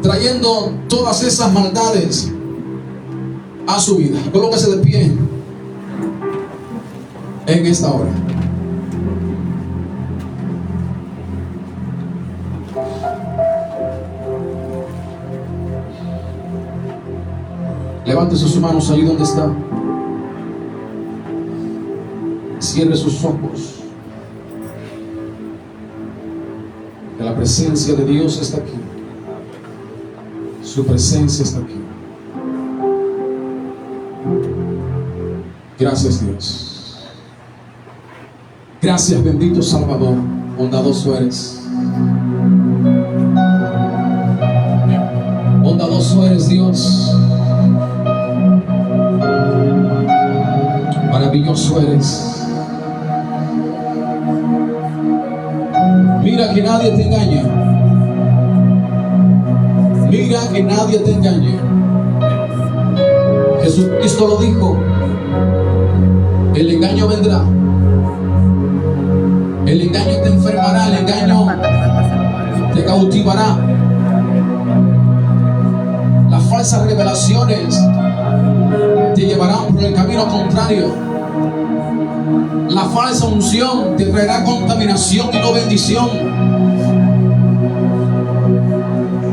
trayendo todas esas maldades a su vida. Colóquese de pie en esta hora. Levante sus manos ahí donde está. Cierre sus ojos. Que la presencia de Dios está aquí. Su presencia está aquí. Gracias, Dios. Gracias, bendito Salvador. Bondadoso eres. Bondadoso eres, Dios. Maravilloso eres. Mira que nadie te engañe. Mira que nadie te engañe. Jesucristo lo dijo. El engaño vendrá. El engaño te enfermará. El engaño te cautivará. Las falsas revelaciones te llevarán por el camino contrario. La falsa unción te traerá contaminación y no bendición.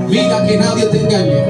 Mira que nadie te engañe.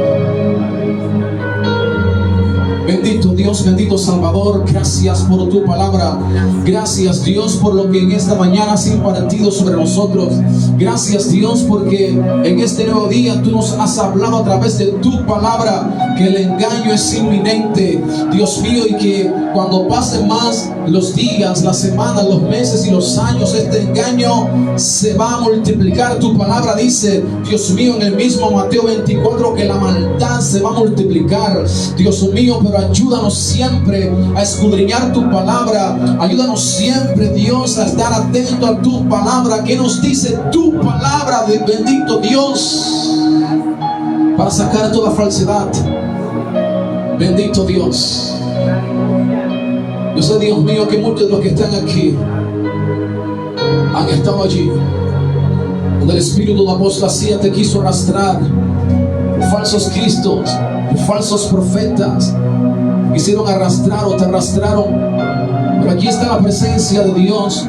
Bendito Dios, bendito Salvador, gracias por tu palabra. Gracias, Dios, por lo que en esta mañana has impartido sobre nosotros. Gracias, Dios, porque en este nuevo día tú nos has hablado a través de tu palabra que el engaño es inminente, Dios mío, y que cuando pasen más los días, las semanas, los meses y los años, este engaño se va a multiplicar. Tu palabra dice, Dios mío, en el mismo Mateo 24, que la maldad se va a multiplicar. Dios mío, pero ayúdanos siempre a escudriñar tu palabra. Ayúdanos siempre, Dios, a estar atento a tu palabra. ¿Qué nos dice tu palabra, de bendito Dios? Para sacar toda falsedad. Bendito Dios. Yo sé, Dios mío, que muchos de los que están aquí han estado allí donde el espíritu de apostasía te quiso arrastrar. Falsos cristos, falsos profetas quisieron arrastrar o te arrastraron. Pero aquí está la presencia de Dios.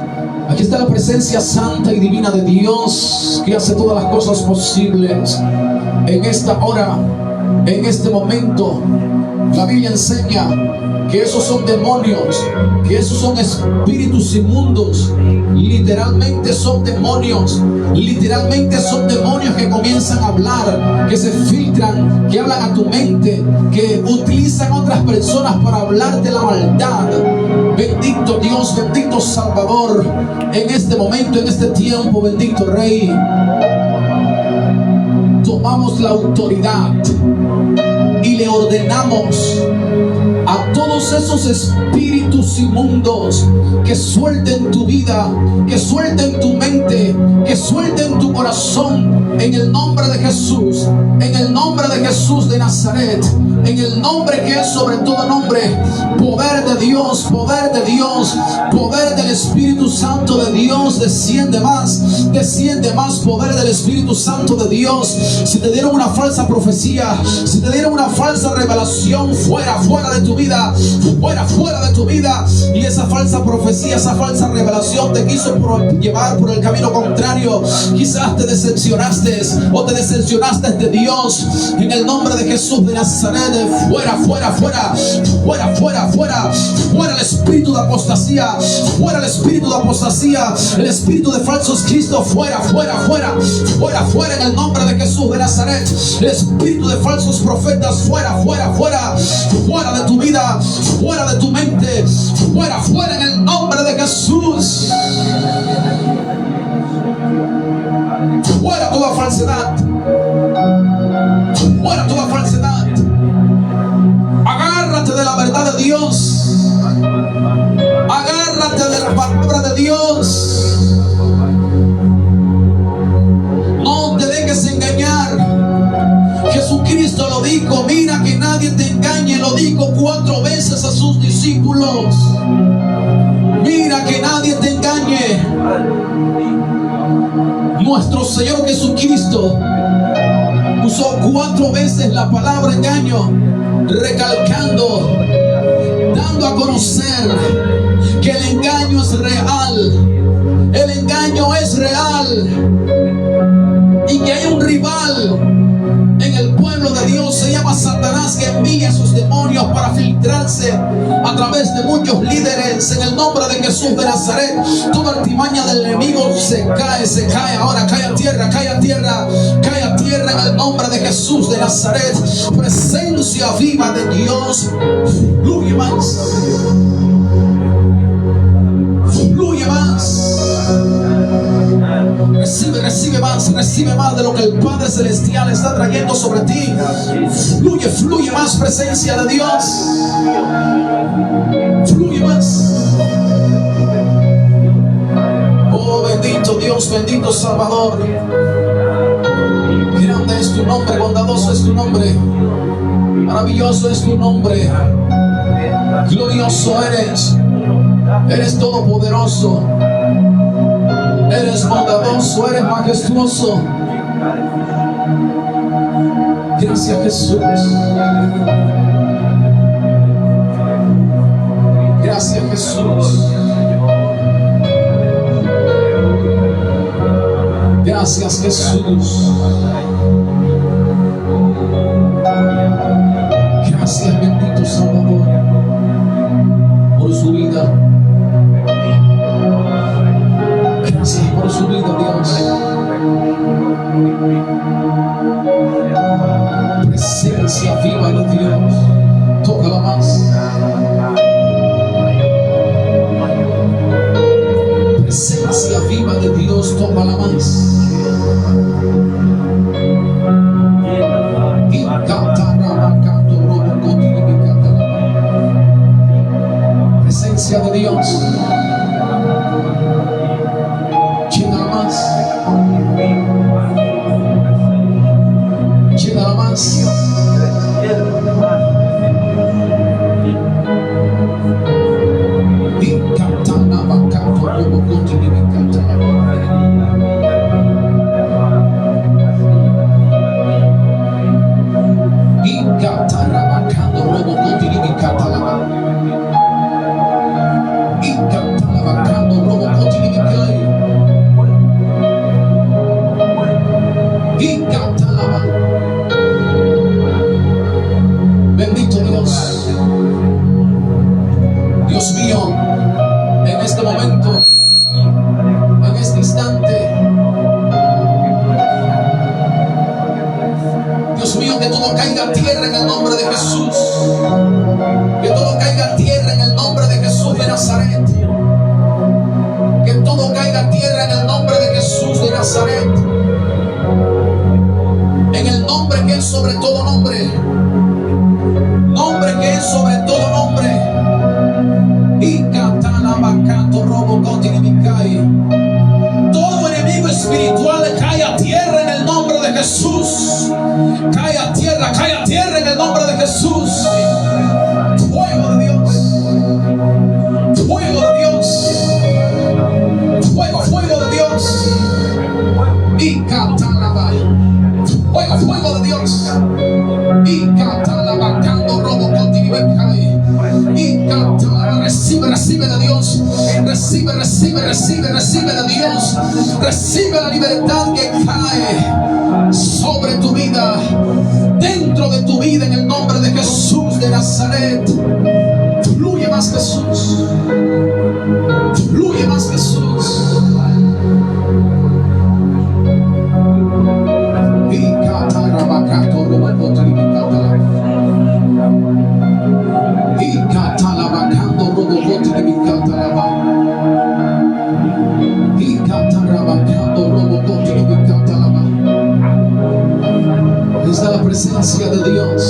Aquí está la presencia santa y divina de Dios, que hace todas las cosas posibles. En esta hora, en este momento, la Biblia enseña que esos son demonios, que esos son espíritus inmundos. Literalmente son demonios. Literalmente son demonios que comienzan a hablar, que se filtran, que hablan a tu mente, que utilizan a otras personas para hablarte la maldad. Bendito Dios, bendito Salvador, en este momento, en este tiempo, bendito Rey, tomamos la autoridad y le ordenamos a todos esos espíritus inmundos que suelten tu vida, que suelten tu mente, que suelten tu corazón, en el nombre de Jesús, en el nombre de Jesús de Nazaret, en el nombre que es sobre todo nombre. Poder de Dios, poder de Dios, poder del Espíritu Santo de Dios, desciende más, poder del Espíritu Santo de Dios. Si te dieron una falsa profecía, si te dieron una falsa revelación, fuera de tu vida, fuera de tu vida. Y esa falsa profecía, esa falsa revelación te quiso llevar por el camino contrario. Quizás te decepcionaste o te decepcionaste de Dios. En el nombre de Jesús de Nazaret, fuera el espíritu de apostasía, fuera el espíritu de apostasía, el espíritu de falsos cristos, fuera en el nombre de Jesús de Nazaret. El espíritu de falsos profetas, fuera de tu vida, fuera de tu mente, fuera en el nombre de Jesús. Fuera toda falsedad, fuera toda falsedad. Agárrate de la verdad de Dios, agárrate de la palabra de Dios. No te dejes engañar. Jesucristo lo dijo: mira que nadie te engañe. Lo dijo 4 veces a sus discípulos. Mira que nadie te engañe. Nuestro Señor Jesucristo usó 4 veces la palabra engaño, recalcando, dando a conocer que el engaño es real. El engaño es real. Y que hay un rival en el pueblo de Dios, se llama Satanás, que envía a sus demonios para filtrarse a través de muchos líderes. En el nombre de Jesús de Nazaret, toda artimaña del enemigo se cae ahora, cae a tierra en el nombre de Jesús de Nazaret. Presencia viva de Dios, fluye más, fluye más. Recibe más de lo que el Padre Celestial está trayendo sobre ti. Fluye más presencia de Dios. Fluye más. Oh, bendito Dios, bendito Salvador. Grande es tu nombre, bondadoso es tu nombre, maravilloso es tu nombre. Glorioso eres todopoderoso. Eres bondadoso, eres majestuoso. Gracias, Jesús. Gracias, Jesús. Gracias, Jesús. Gracias, bendito Salvador, por su vida. Gracias por su vida, Dios. Presencia viva de Dios. Tócala más. Presencia viva de Dios, tócala más. Presencia de Dios. Llénala más. Llénala más. Bendito Dios. Dios mío, en este momento, en este instante, Dios mío, que todo caiga a tierra en el nombre de Jesús. Que todo caiga a tierra en el nombre de Jesús de Nazaret. Que todo caiga a tierra en el nombre de Jesús de Nazaret. En el nombre que es sobre todo nombre. Jesús. Fuego de Dios. Fuego de Dios. Fuego, fuego de Dios. Y catalaba. Fuego, fuego de Dios. Y catalaba. Cando robo contigo. Y catalaba. Recibe, recibe de Dios. Recibe, recibe, recibe, recibe de Dios. Recibe la libertad que cae sobre tu vida, dentro de tu vida, en el nombre de Jesús de Nazaret. Fluye más Jesús. Fluye más Jesús. Y catarabacato robo tribicatala. Y catalabacando robo tribicatala. Y catarabacando robo tribicatala. Está la presencia de Dios.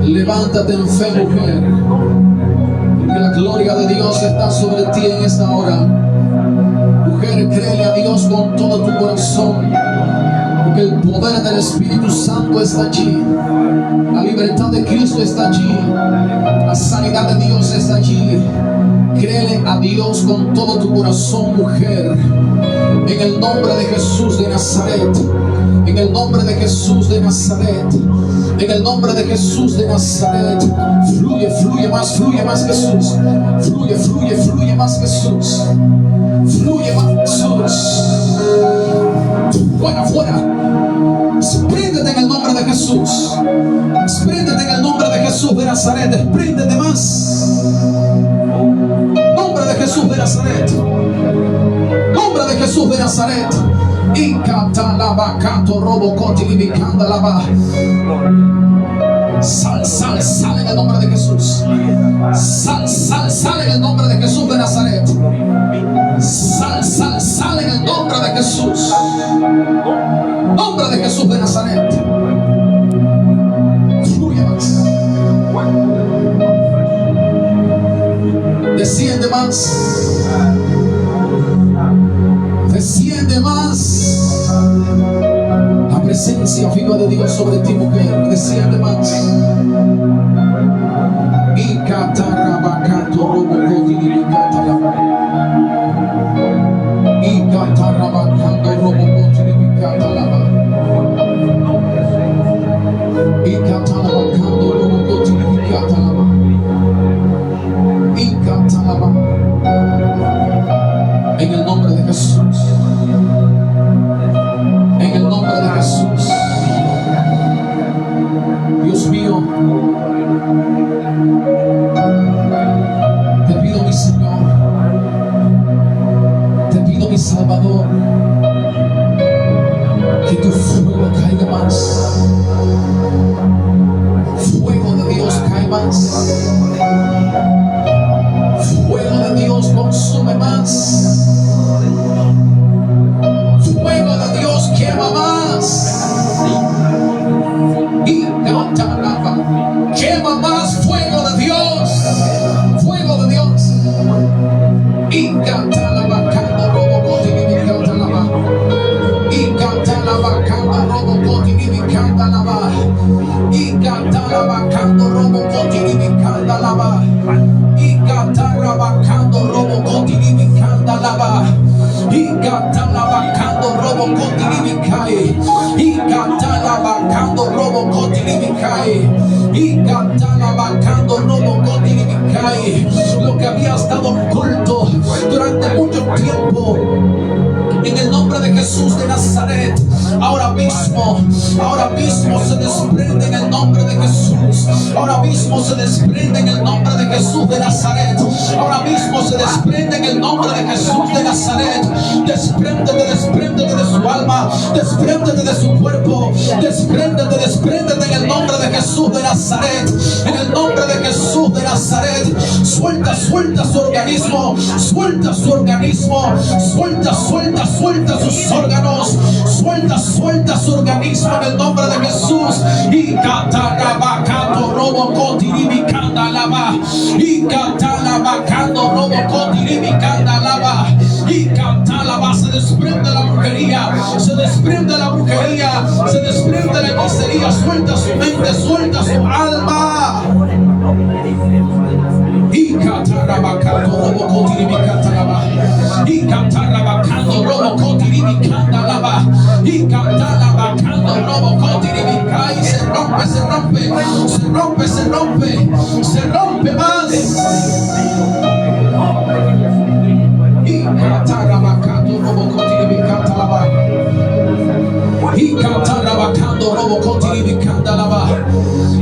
Levántate en fe, mujer, porque la gloria de Dios está sobre ti en esta hora. Mujer, créele a Dios con todo tu corazón, porque el poder del Espíritu Santo está allí. La libertad de Cristo está allí. La sanidad de Dios está allí. Créele a Dios con todo tu corazón, mujer. En el nombre de Jesús de Nazaret. En el nombre de Jesús de Nazaret. En el nombre de Jesús de Nazaret. Fluye, fluye más Jesús. Fluye, fluye, fluye más Jesús. Fluye más Jesús. Fuera, fuera. Despréndete en el nombre de Jesús. Despréndete en el nombre de Jesús de Nazaret. Despréndete más. Nombre de Jesús de Nazaret. Nombre de Jesús de Nazaret. Y catalaba, canto, robo, coti, libicanda, lava. Sal, sal, sal en el nombre de Jesús. Sal, sal, sal en el nombre de Jesús de Nazaret. Sal, sal, sal en el nombre de Jesús. Nombre de Jesús de Nazaret. Fluye más. Desciende más. Desciende más. La presencia viva de Dios sobre ti, mujer. Desciende más. Y catarabacato robo coti catalaba. Y catarabacando robo coti catalaba. Y catalabacando robo coti catalaba. Y catalaba. En el nombre de Jesús. En el nombre de Jesús. Dios mío, te pido, mi Señor, te pido, mi Salvador, que tu fuego caiga más. Fuego de Dios cae más. Fuego de Dios consume más. Fuego de Dios quema más. Y cataraba. Quema más fuego de Dios. Fuego de Dios. Y catalaba, canta robo coti y catalaba. Y catalaba, canta robo coti y catalaba. Y catalaba, canta robo coti y catalaba. Y catalaba, canta robo coti y catalaba. Y catalaba, canta robo coti y cae. Y catalaba, canta robo coti y cae. Y catalaba, canta robo coti y cae. Lo que había estado oculto durante mucho tiempo, en el nombre de Jesús de Nazaret, ahora mismo se desprende en el nombre de Jesús. Ahora mismo se desprende en el nombre de Jesús de Nazaret. Ahora mismo se desprende en el nombre de Jesús de Nazaret. Despréndete de su alma, despréndete de su cuerpo, despréndete en el nombre de Jesús de Nazaret. En el nombre de Jesús de Nazaret, suelta su organismo, suelta su organismo, suelta sus órganos, suelta su organismo en el nombre de Jesús. Y catarabacato robo cotiribicanda lava. Y catalabacando robo cotiribicanda lava. Y catalaba, se desprende la brujería, se desprende la brujería, se desprende la hechicería, alma. Y catarabacando robo cotiribicandalaba. Y catarabacando robo cotiribicandalaba. Y catarabacando robo cotiribicai. Se rompe, se rompe, se rompe, se rompe, se rompe más. Y catarabacando robo cotiribicandalaba. Y catarabacando robo cotiribicandalaba.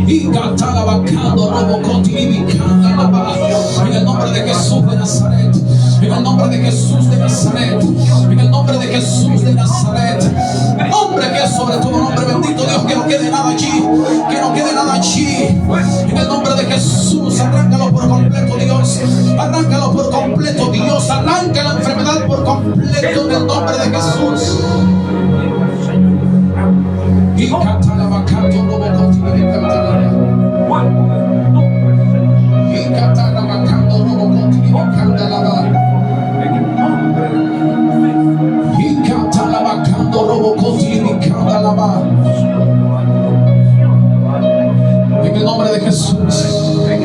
Y catarabacando robo cotiribicandalaba. En el nombre de Jesús de Nazaret, en el nombre de Jesús de Nazaret, en el nombre de Jesús de Nazaret, nombre que es sobre todo nombre, bendito Dios, que no quede nada allí, que no quede nada allí. En el nombre de Jesús, arráncalo por completo, Dios, arráncalo por completo, Dios, arranca la enfermedad por completo en el nombre de Jesús. Y catarabacando robo cotiribicandalaba. Y catarabacando robo cotiribicandalaba. Y catarabacando robo cotiribicandalaba. En el nombre de Jesús. En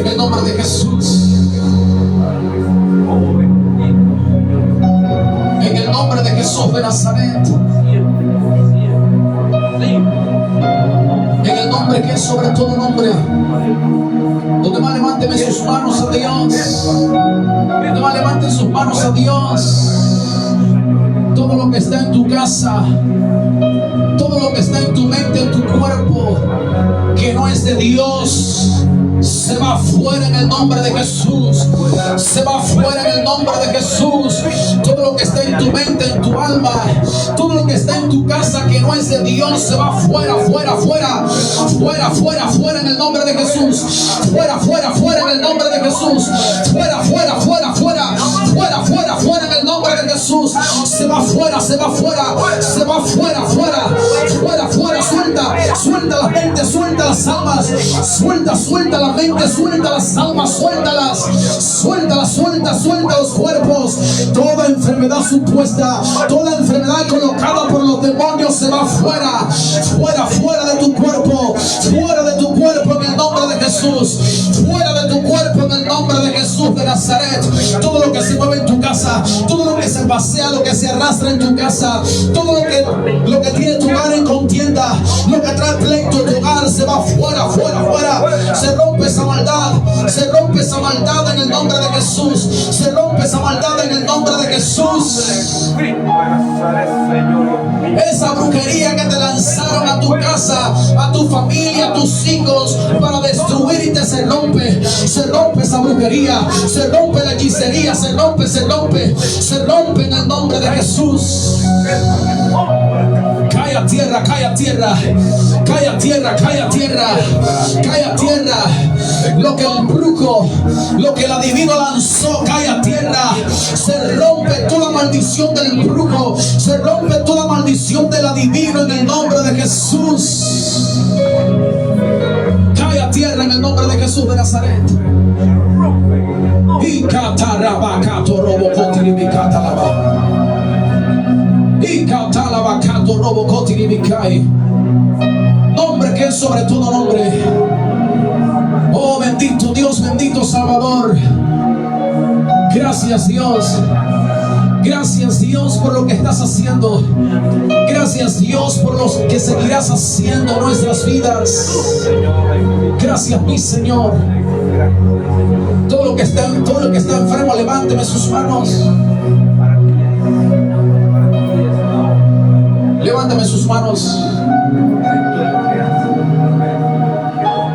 el nombre de Jesús. En el nombre de Jesús de Nazaret. En el nombre que es sobre todo nombre. Donde más levánteme sus manos a Dios. Donde más levanten sus manos a Dios. Todo lo que está en tu casa, todo lo que está en tu mente, en tu cuerpo, que no es de Dios, se va fuera en el nombre de Jesús. Se va fuera en el nombre de Jesús. Todo lo que está en tu mente, en tu alma, todo lo que está en tu casa que no es de Dios, se va fuera, fuera, fuera, fuera, fuera, fuera en el nombre de Jesús. Fuera, fuera, fuera en el nombre de Jesús. Fuera, fuera, fuera, fuera, fuera, fuera, fuera en el nombre de Jesús. Se va fuera, se va fuera, se va fuera, fuera, fuera, fuera. Suelta, suelta la mente, suelta las almas, suelta, suelta la mente, suelta las almas, suéltalas, suéltalas, suelta, suelta los cuerpos. Toda enfermedad supuesta, toda enfermedad colocada por los demonios se va fuera, fuera, fuera de tu cuerpo, fuera de tu cuerpo en el nombre de Jesús, fuera de tu cuerpo en el nombre de Jesús de Nazaret. Todo lo que se mueve en tu casa, todo lo que se pasea, lo que se arrastra en tu casa, todo lo que tiene tu hogar en contienda, lo que trae pleito en tu hogar, se va fuera, fuera, fuera. Se rompe esa maldad, se rompe esa maldad en el nombre de Jesús, se rompe esa maldad en el nombre de Jesús. Esa brujería que te lanzaron a tu casa, a tu familia, a tus hijos para destruirte, se rompe esa brujería, se rompe la hechicería, se rompe, se rompe, se rompe en el nombre de Jesús. Cae a tierra, cae a tierra, cae a tierra, cae a tierra, cae a tierra. Lo que el brujo, lo que el adivino lanzó, cae a tierra. Se rompe toda maldición del brujo, se rompe toda maldición del adivino en el nombre de Jesús. Cae a tierra en el nombre de Jesús de Nazaret. Y catarabacato robo cotiribicandalaba. Y catalabacato robo cotiribicai. Nombre que es sobre todo nombre. Oh, bendito Dios, bendito Salvador. Gracias Dios. Gracias Dios por lo que estás haciendo. Gracias Dios por lo que seguirás haciendo en nuestras vidas. Gracias mi Señor. Todo lo que está enfermo, levánteme sus manos. Levántame sus manos.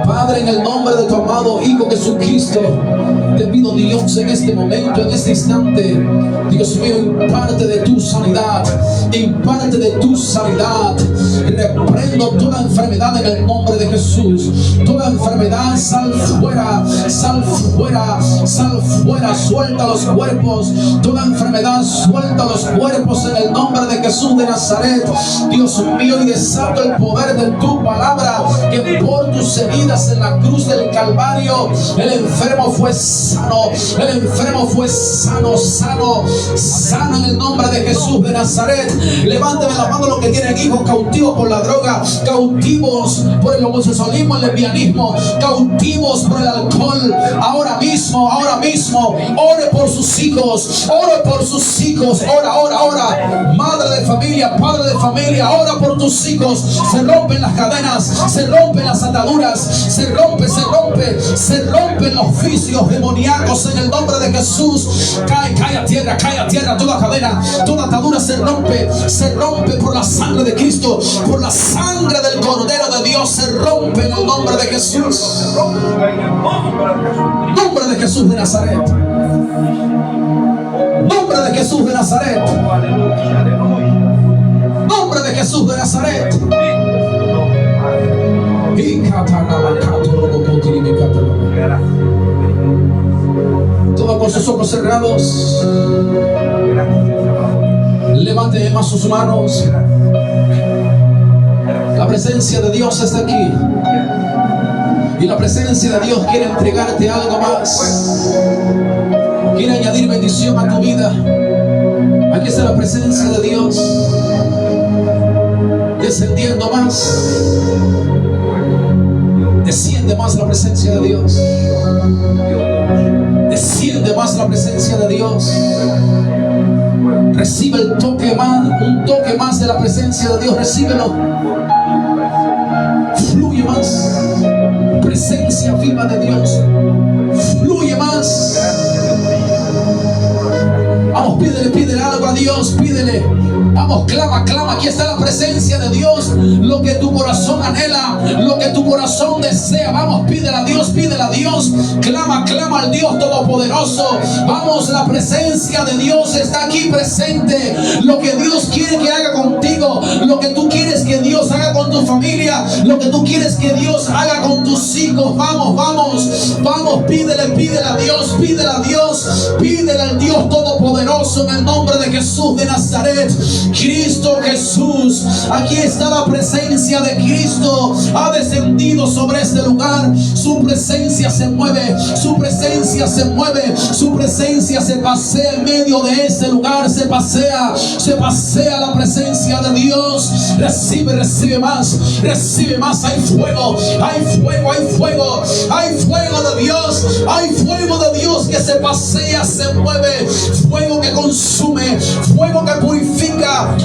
Padre, en el nombre de tu amado Hijo Jesucristo, te pido, Dios, en este momento, en este instante, Dios mío, imparte de tu sanidad, imparte de tu sanidad. Reprendo toda enfermedad en el nombre de Jesús. Toda enfermedad, sal fuera, sal fuera, sal fuera. Suelta los cuerpos. Toda enfermedad, suelta los cuerpos en el nombre de Jesús de Nazaret. Dios mío, y desato el poder de tu palabra, que por tus heridas el la cruz del Calvario, el enfermo fue sano, el enfermo fue sano, sano, sano en el nombre de Jesús de Nazaret. Levánteme la mano los que tienen hijos cautivos por la droga, cautivos por el homosexualismo, el lesbianismo, cautivos por el alcohol. Ahora mismo, ore por sus hijos, ore por sus hijos, ora. Madre de familia, padre de familia, ora por tus hijos. Se rompen las cadenas, se rompen las ataduras, se rompen los vicios demoníacos en el nombre de Jesús. Cae a tierra toda cadena, toda atadura se rompe por la sangre de Cristo, por la sangre del Cordero de Dios, se rompe en el nombre de Jesús. Nombre de Jesús de Nazaret. Nombre de Jesús de Nazaret. Nombre de Jesús de Nazaret. Todos con sus ojos cerrados, levante más sus manos. La presencia de Dios está aquí. Y la presencia de Dios quiere entregarte algo más. Quiere añadir bendición a tu vida. Aquí está la presencia de Dios descendiendo más. Desciende más la presencia de Dios. Desciende más la presencia de Dios. Recibe el toque más, un toque más de la presencia de Dios. Recíbelo. Fluye más. Presencia viva de Dios. Fluye más. Vamos, pídele algo a Dios, pídele. Vamos, clama. Aquí está la presencia de Dios. Lo que tu corazón anhela, lo que tu corazón desea. Vamos, pídele a Dios. Clama al Dios Todopoderoso. Vamos, la presencia de Dios está aquí presente. Lo que Dios quiere que haga contigo, lo que tú quieres que Dios haga con tu familia, lo que tú quieres que Dios haga con tus hijos. Vamos, pídele a Dios, pídele al Dios Todopoderoso en el nombre de Jesús de Nazaret. Cristo Jesús, aquí está la presencia de Cristo, ha descendido sobre este lugar. Su presencia se mueve, su presencia se pasea en medio de este lugar, se pasea la presencia de Dios. Recibe más, hay fuego de Dios que se pasea, se mueve, fuego que consume, fuego que purifica,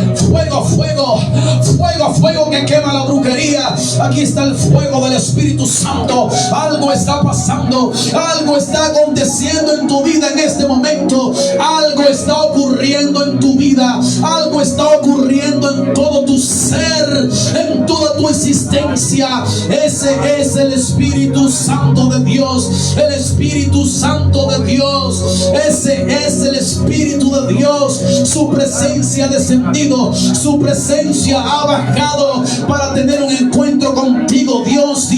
fuego que quema la brujería. Aquí está el fuego del Espíritu Santo. Algo está pasando, algo está aconteciendo en tu vida en este momento, algo está ocurriendo en tu vida, algo está ocurriendo en todo tu ser, en toda tu existencia. Ese es el Espíritu Santo de Dios, el Espíritu Santo de Dios. Ese es el Espíritu de Dios. Su presencia ha descendido, su presencia ha bajado para tener un encuentro contigo. Dios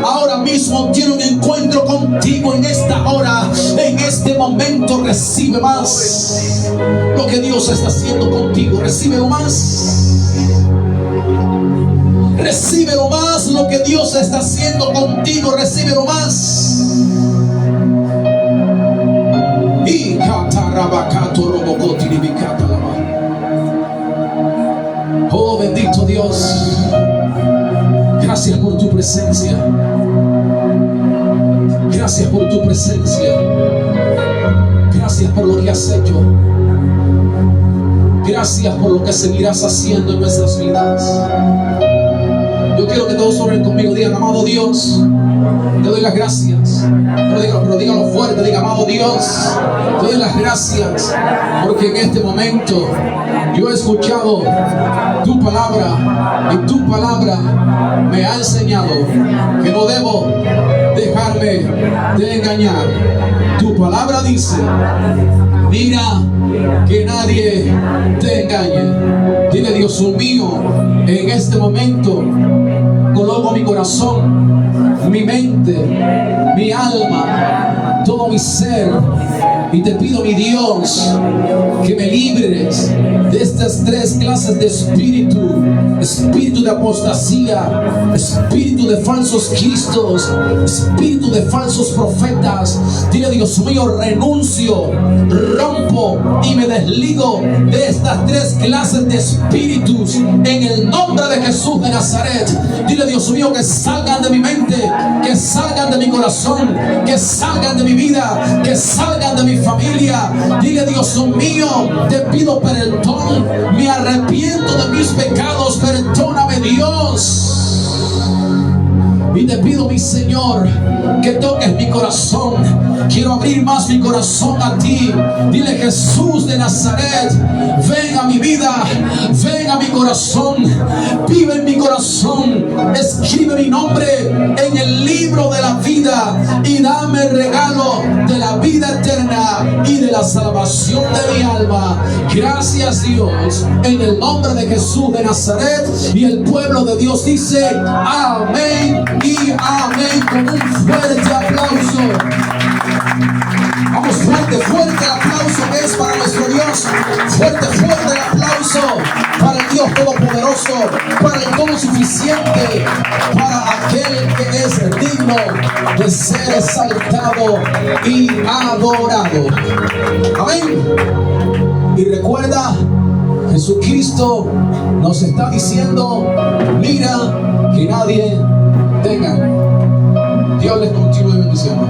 ahora mismo tiene un encuentro contigo en esta hora, en este momento. Recibe más lo que Dios está haciendo contigo. Recíbelo más lo que Dios está haciendo contigo. Recíbelo más. Oh, bendito Dios, gracias por tu presencia. Gracias por tu presencia. Gracias por lo que has hecho. Gracias por lo que seguirás haciendo en nuestras vidas. Yo quiero que todos oren conmigo. Digan: amado Dios, te doy las gracias. Pero díganlo fuerte. Diga: amado Dios, te doy las gracias porque en este momento yo he escuchado tu palabra y tu palabra me ha enseñado que no debo dejarme de engañar. Tu palabra dice: mira que nadie te engañe. Dile: Dios mío, en este momento coloco mi corazón, mi mente, mi alma, todo mi ser, y te pido, mi Dios, que me libres de estas tres clases de espíritu: espíritu de apostasía, espíritu de falsos cristos, espíritu de falsos profetas. Dile: Dios mío, renuncio, rompo y me desligo de estas tres clases de espíritus en el nombre de Jesús de Nazaret. Dile: Dios mío, que salgan de mi mente, que salgan de mi corazón, que salgan de mi vida, que salgan de mi familia. Dile: Dios mío, te pido perdón, me arrepiento de mis pecados, perdóname, Dios. Y te pido, mi Señor, que toques mi corazón. Quiero abrir más mi corazón a ti. Dile: Jesús de Nazaret, ven a mi vida, ven a mi corazón, vive en mi corazón, escribe mi nombre en el libro de la vida y dame el regalo de la vida eterna y de la salvación de mi alma. Gracias, Dios, en el nombre de Jesús de Nazaret. Y el pueblo de Dios dice: amén y amén, con un fuerte aplauso. Vamos, fuerte, fuerte el aplauso que es para nuestro Dios. Fuerte, fuerte el aplauso para el Dios Todopoderoso, para el todo suficiente, para aquel que es digno de ser exaltado y adorado. Amén. Y recuerda, Jesucristo nos está diciendo: mira que nadie tenga. Dios les continúe bendiciendo.